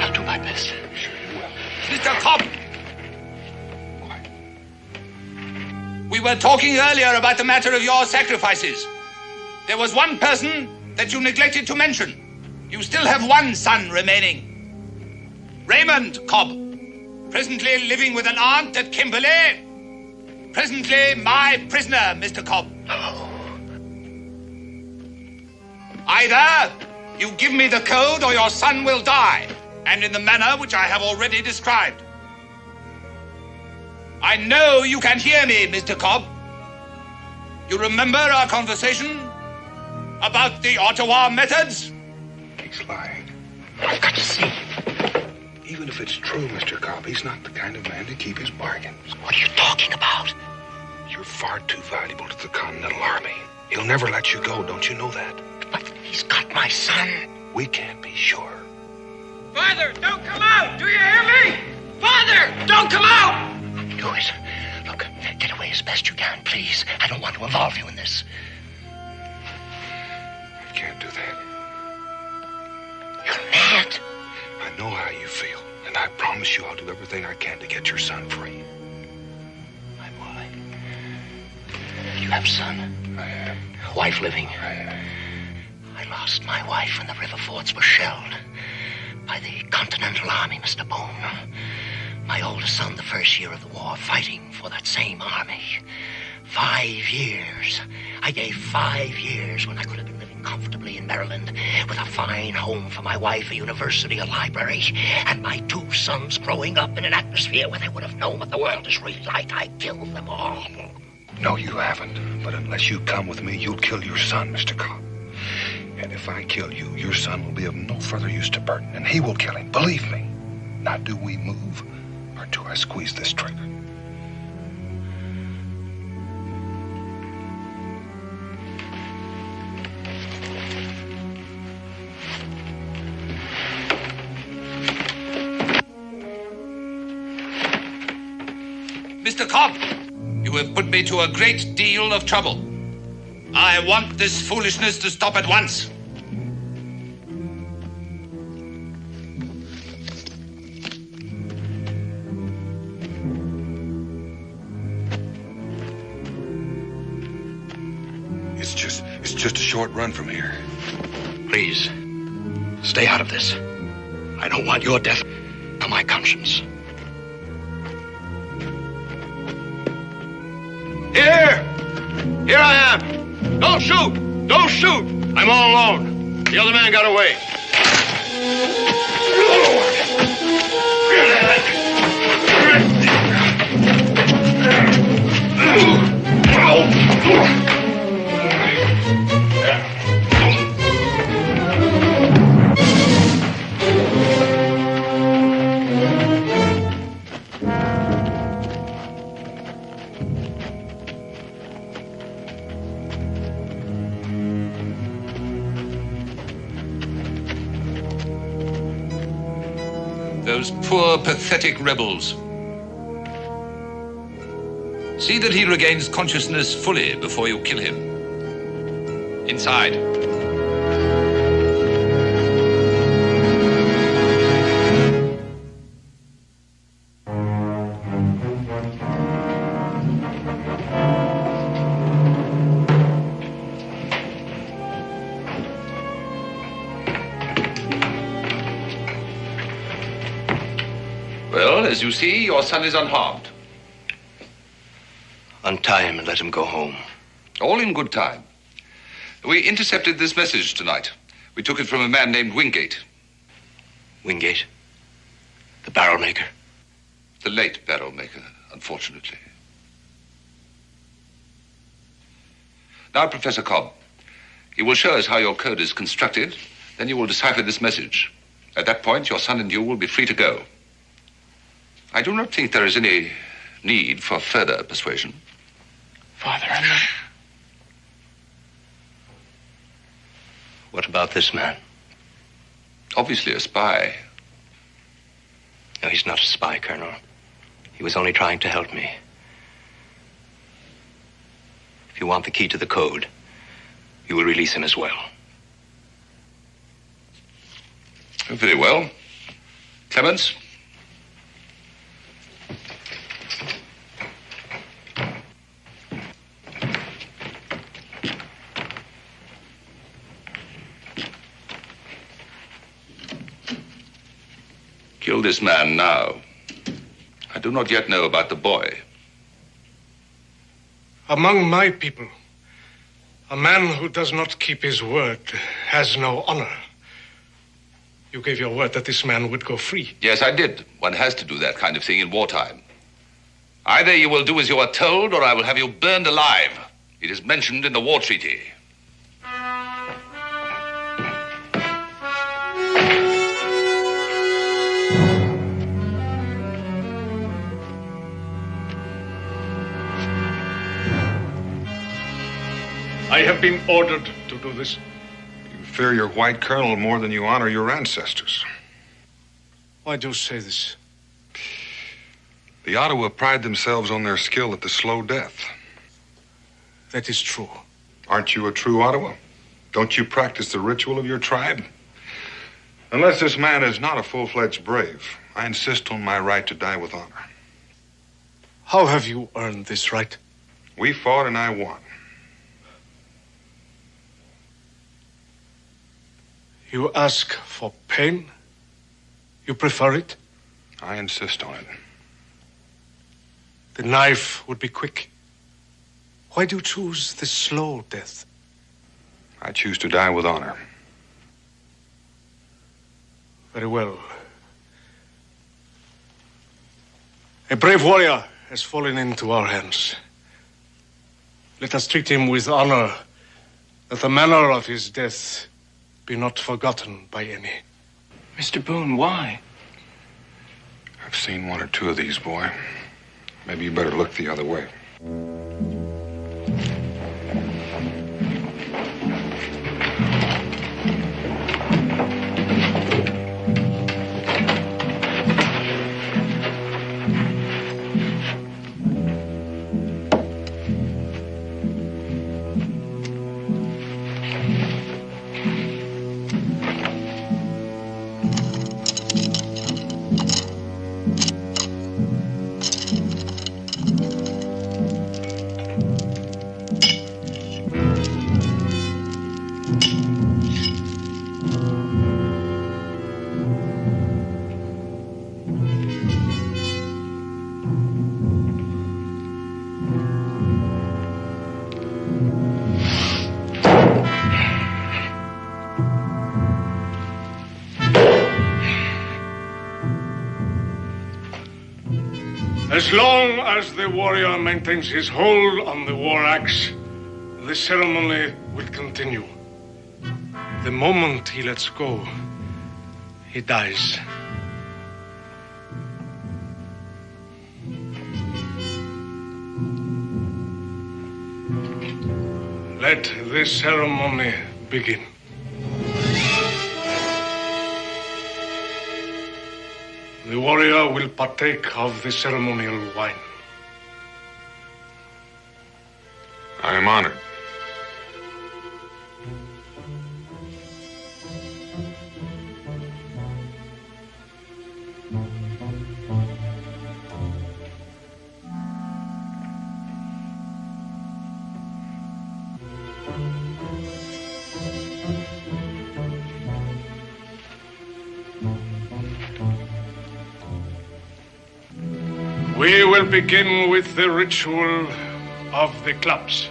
I'll do my best. Sure you will. Mr. Cobb! We were talking earlier about the matter of your sacrifices. There was one person that you neglected to mention. You still have one son remaining. Raymond Cobb. Presently living with an aunt at Kimberley. Presently my prisoner, Mr. Cobb. Either you give me the code or your son will die, and in the manner which I have already described. I know you can hear me, Mr. Cobb. You remember our conversation about the Ottawa methods? He's lying. I've got to see. Even if it's true, Mr. Cobb, he's not the kind of man to keep his bargains. What are you talking about? You're far too valuable to the Continental Army. He'll never let you go, don't you know that? But he's got my son. We can't be sure. Father, don't come out! Do you hear me? Father, don't come out! Do it. Look, get away as best you can, please. I don't want to involve you in this. you feel. And I promise you I'll do everything I can to get your son free. My boy. You have a son? I have. Wife living? I have. I lost my wife when the river forts were shelled by the Continental Army, Mr. Boone. My oldest son, the first year of the war, fighting for that same army. 5 years. I gave 5 years when I could have been living comfortably in Maryland with a fine home for my wife, a university, a library, and my 2 sons growing up in an atmosphere where they would have known what the world is really like. I killed them all. No, you haven't. But unless you come with me, you'll kill your son, Mr. Cobb. And if I kill you, your son will be of no further use to Burton, and he will kill him. Believe me. Now, do we move, or do I squeeze this trigger? Mr. Cobb, you have put me to a great deal of trouble. I want this foolishness to stop at once. It's just a short run from here. Please, stay out of this. I don't want your death on my conscience. Here! Here I am! Don't shoot! Don't shoot! I'm all alone. The other man got away. Those poor, pathetic rebels. See that he regains consciousness fully before you kill him. Inside. Well, as you see, your son is unharmed. Untie him and let him go home. All in good time. We intercepted this message tonight. We took it from a man named Wingate. Wingate? The barrel maker? The late barrel maker, unfortunately. Now, Professor Cobb, you will show us how your code is constructed. Then you will decipher this message. At that point, your son and you will be free to go. I do not think there is any need for further persuasion. Father, I'm not... What about this man? Obviously a spy. No, he's not a spy, Colonel. He was only trying to help me. If you want the key to the code, you will release him as well. Very well. Clements? Kill this man now. I do not yet know about the boy. Among my people, a man who does not keep his word has no honor. You gave your word that this man would go free. Yes, I did. One has to do that kind of thing in wartime. Either you will do as you are told, or I will have you burned alive. It is mentioned in the war treaty. I have been ordered to do this. You fear your white colonel more than you honor your ancestors. Why do you say this? The Ottawa pride themselves on their skill at the slow death. That is true. Aren't you a true Ottawa? Don't you practice the ritual of your tribe? Unless this man is not a full-fledged brave, I insist on my right to die with honor. How have you earned this right? We fought and I won. You ask for pain? You prefer it? I insist on it. The knife would be quick. Why do you choose the slow death? I choose to die with honor. Very well. A brave warrior has fallen into our hands. Let us treat him with honor, that the manner of his death be not forgotten by any. Mr. Boone, why? I've seen one or two of these, boy. Maybe you better look the other way. As long as the warrior maintains his hold on the war axe, the ceremony will continue. The moment he lets go, he dies. Let the ceremony begin. The warrior will partake of the ceremonial wine. I am honored. We will begin with the ritual of the clubs.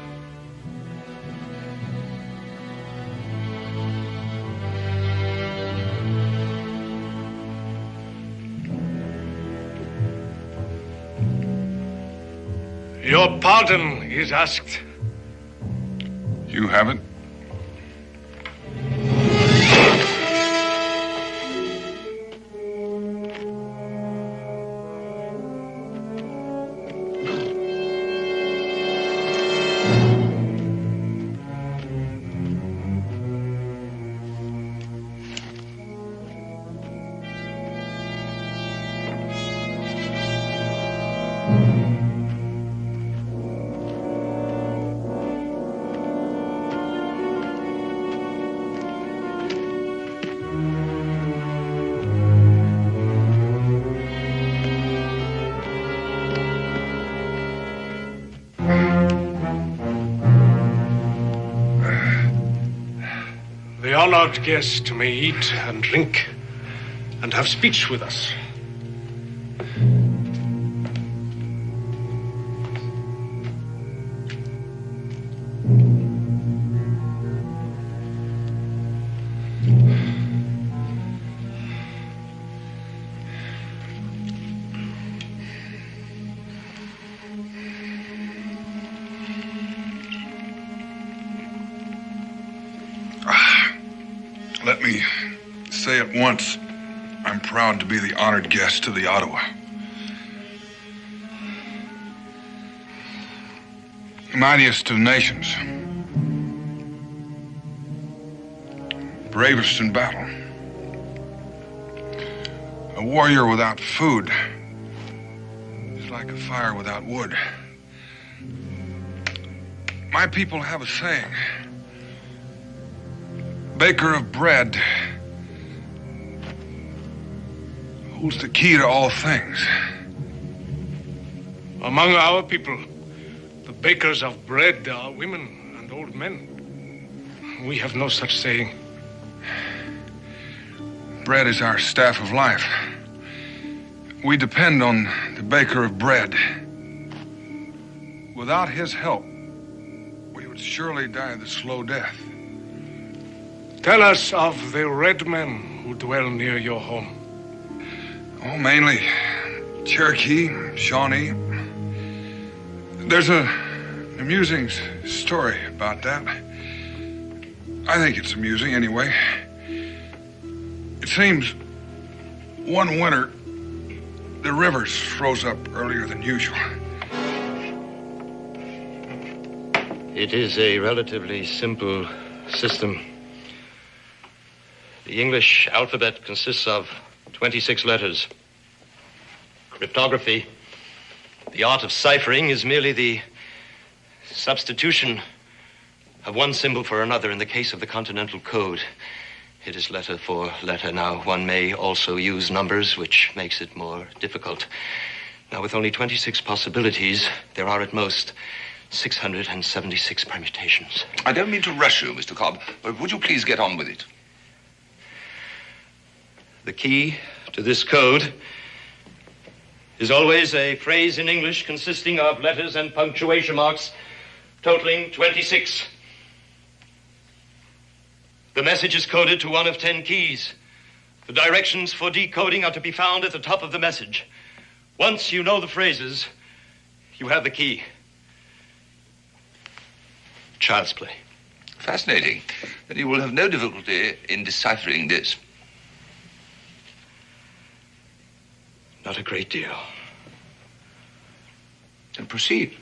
Your pardon is asked. You haven't? The honored guest may eat and drink and have speech with us. Let me say at once, I'm proud to be the honored guest to the Ottawa. Mightiest of nations. Bravest in battle. A warrior without food is like a fire without wood. My people have a saying. Baker of bread holds the key to all things. Among our people, the bakers of bread are women and old men. We have no such saying. Bread is our staff of life. We depend on the baker of bread. Without his help, we would surely die the slow death. Tell us of the red men who dwell near your home. Oh, mainly Cherokee, Shawnee. There's an amusing story about that. I think it's amusing anyway. It seems one winter, the rivers froze up earlier than usual. It is a relatively simple system. The English alphabet consists of 26 letters. Cryptography, the art of ciphering, is merely the substitution of one symbol for another. In the case of the Continental Code, it is letter for letter. Now, one may also use numbers, which makes it more difficult. Now, with only 26 possibilities, there are at most 676 permutations. I don't mean to rush you, Mr. Cobb, but would you please get on with it? The key to this code is always a phrase in English consisting of letters and punctuation marks totaling 26. The message is coded to one of 10 keys. The directions for decoding are to be found at the top of the message. Once you know the phrases, you have the key. Child's play. Fascinating. Then you will have no difficulty in deciphering this. Not a great deal. Then proceed.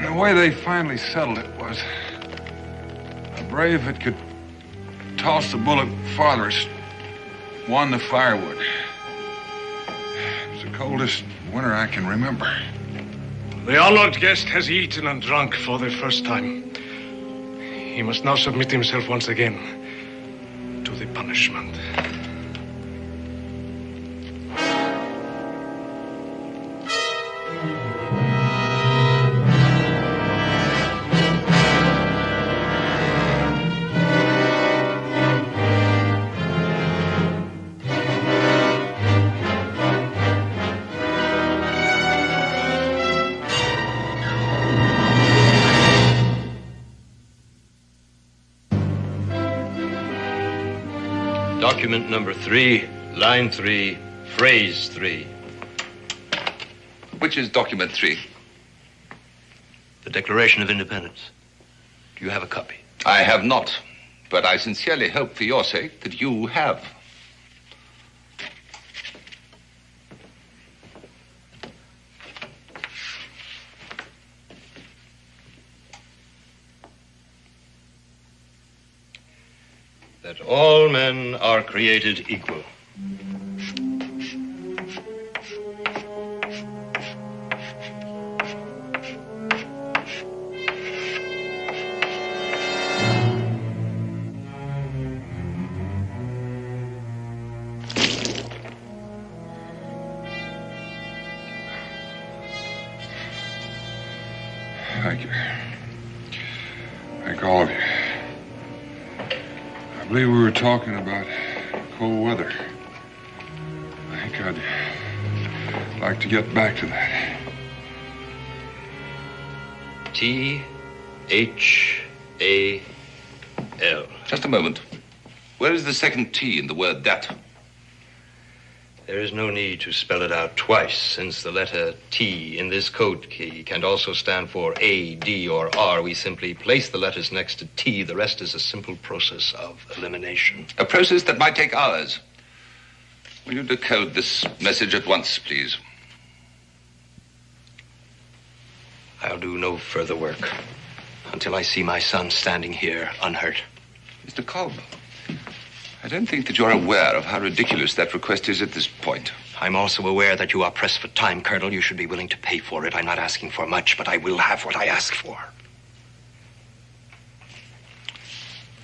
The way they finally settled it was a brave that could toss the bullet farthest won the firewood. It was the coldest winter I can remember. The honored guest has eaten and drunk for the first time. He must now submit himself once again to the punishment. Document number 3, line 3, phrase 3. Which is document 3? The Declaration of Independence. Do you have a copy? I have not, but I sincerely hope for your sake that you have. That all men are created equal. Thank you. Thank all of you. I believe we were talking about cold weather. I think I'd like to get back to that. T-H-A-L. Just a moment. Where is the second T in the word that? There is no need to spell it out twice, since the letter T in this code key can also stand for A, D, or R. We simply place the letters next to T. The rest is a simple process of elimination. A process that might take hours. Will you decode this message at once, please? I'll do no further work until I see my son standing here unhurt. Mr. Cobb, I don't think that you're aware of how ridiculous that request is at this point. I'm also aware that you are pressed for time, Colonel. You should be willing to pay for it. I'm not asking for much, but I will have what I ask for.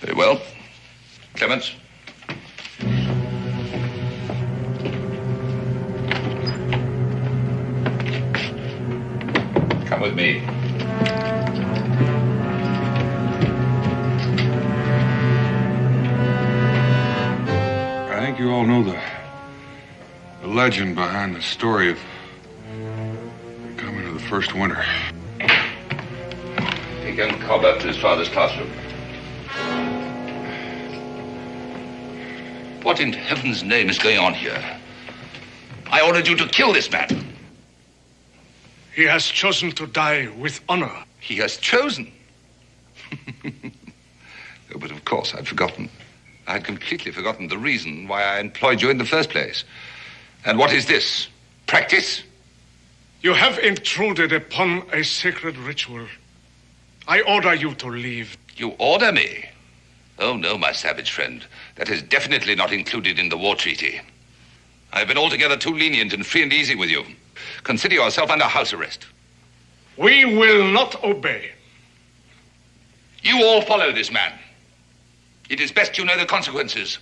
Very well. Clements. Come with me. I think you all know the legend behind the story of the coming of the first winter. Take young Cobb up to his father's classroom. What in heaven's name is going on here? I ordered you to kill this man. He has chosen to die with honor. He has chosen? Oh, but of course, I'd forgotten. I had completely forgotten the reason why I employed you in the first place. And what is this? Practice? You have intruded upon a sacred ritual. I order you to leave. You order me? Oh, no, my savage friend. That is definitely not included in the war treaty. I've been altogether too lenient and free and easy with you. Consider yourself under house arrest. We will not obey. You all follow this man. It is best you know the consequences.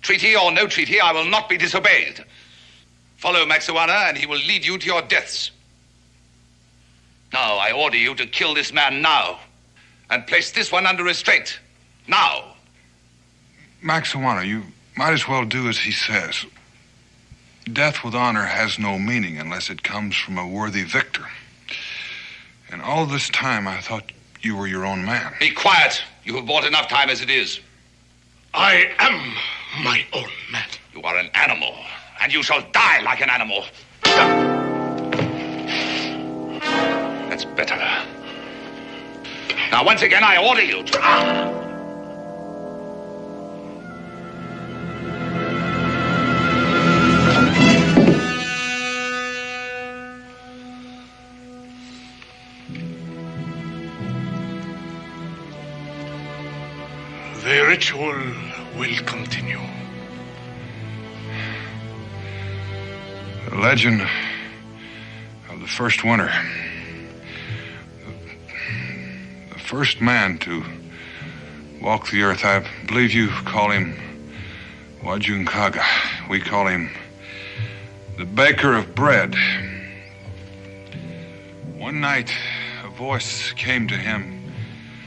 Treaty or no treaty, I will not be disobeyed. Follow Maxuana, and he will lead you to your deaths. Now, I order you to kill this man now, and place this one under restraint. Now. Maxuana, you might as well do as he says. Death with honor has no meaning unless it comes from a worthy victor. And all this time, I thought you were your own man. Be quiet. You have bought enough time as it is. I am my own man. You are an animal, and you shall die like an animal. That's better. Now, once again, I order you to... The ritual will continue. The legend of the first winter. The first man to walk the earth. I believe you call him Wajunkaga. We call him the baker of bread. One night, a voice came to him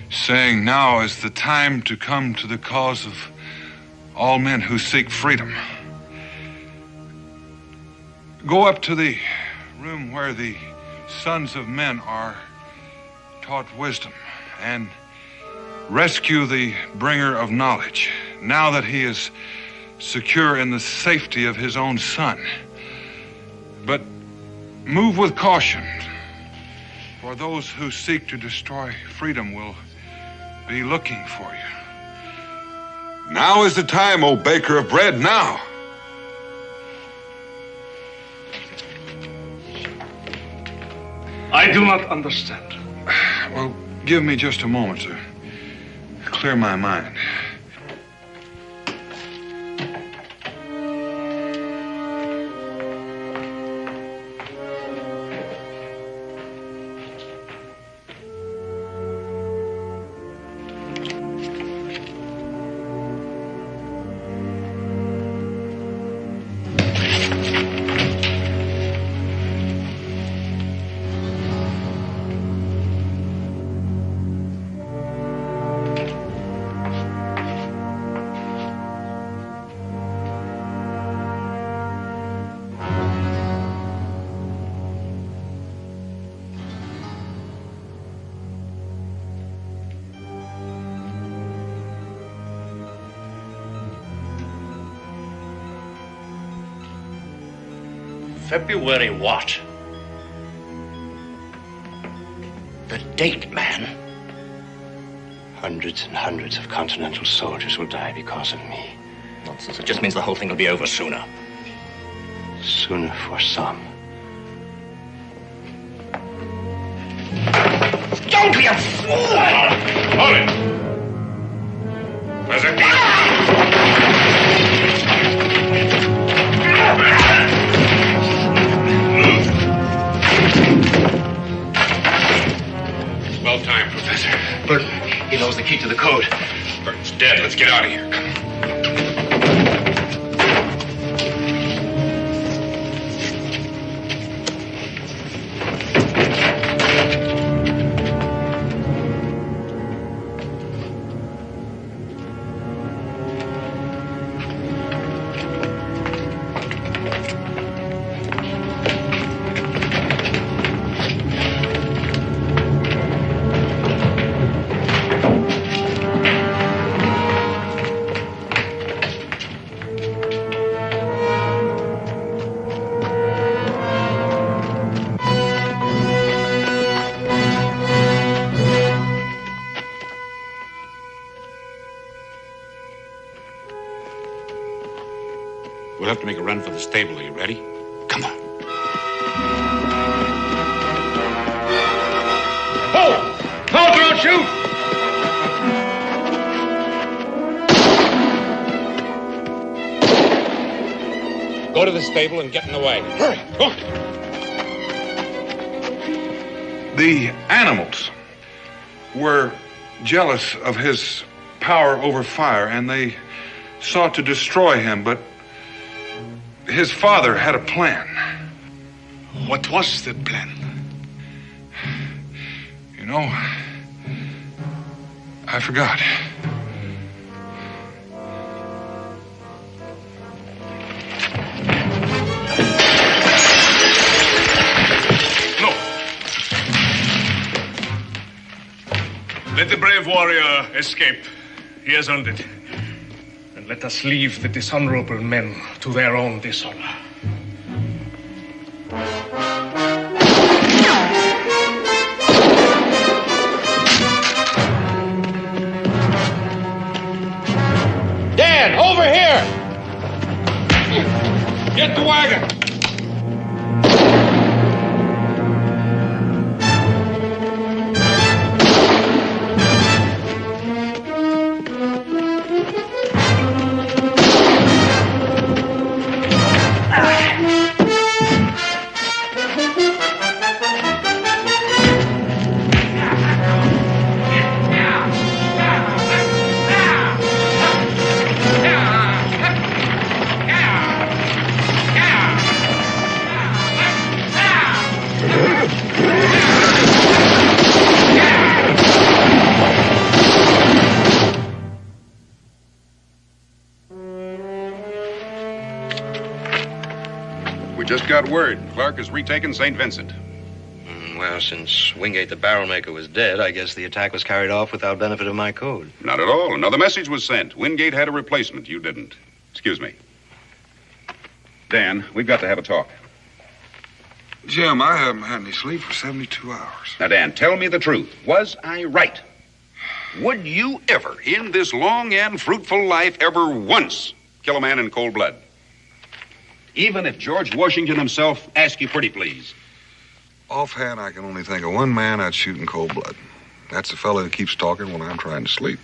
saying, now is the time to come to the cause of all men who seek freedom. Go up to the room where the sons of men are taught wisdom and rescue the bringer of knowledge, now that he is secure in the safety of his own son. But move with caution, for those who seek to destroy freedom will be looking for you. Now is the time, O baker of bread, now. I do not understand. Well, give me just a moment to clear my mind. February what? The date, man. Hundreds and hundreds of Continental soldiers will die because of me. Nonsense. It just means the whole thing will be over sooner. Sooner for some. Don't be a fool! Hold it! There's a Well timed, Professor. Burton, he knows the key to the code. Burton's dead. Let's get out of here. Come. We'll have to make a run for the stable. Are you ready? Come on. Hold! Hold, don't shoot! Go to the stable and get in the wagon. Hurry! Go! The animals were jealous of his power over fire, and they sought to destroy him, but his father had a plan. What was the plan? You know, I forgot. No. Let the brave warrior escape. He has earned it. And let us leave the dishonorable men to their own dishonor. Dan, over here! Get the wagon! Just got word. Clark has retaken St. Vincent. Well, since Wingate the barrel maker was dead, I guess the attack was carried off without benefit of my code. Not at all. Another message was sent. Wingate had a replacement. You didn't. Excuse me. Dan, we've got to have a talk. Jim, I haven't had any sleep for 72 hours. Now, Dan, tell me the truth. Was I right? Would you ever, in this long and fruitful life, ever once kill a man in cold blood? Even if George Washington himself asked you pretty please. Offhand, I can only think of one man I'd shoot in cold blood. That's the fellow who keeps talking when I'm trying to sleep.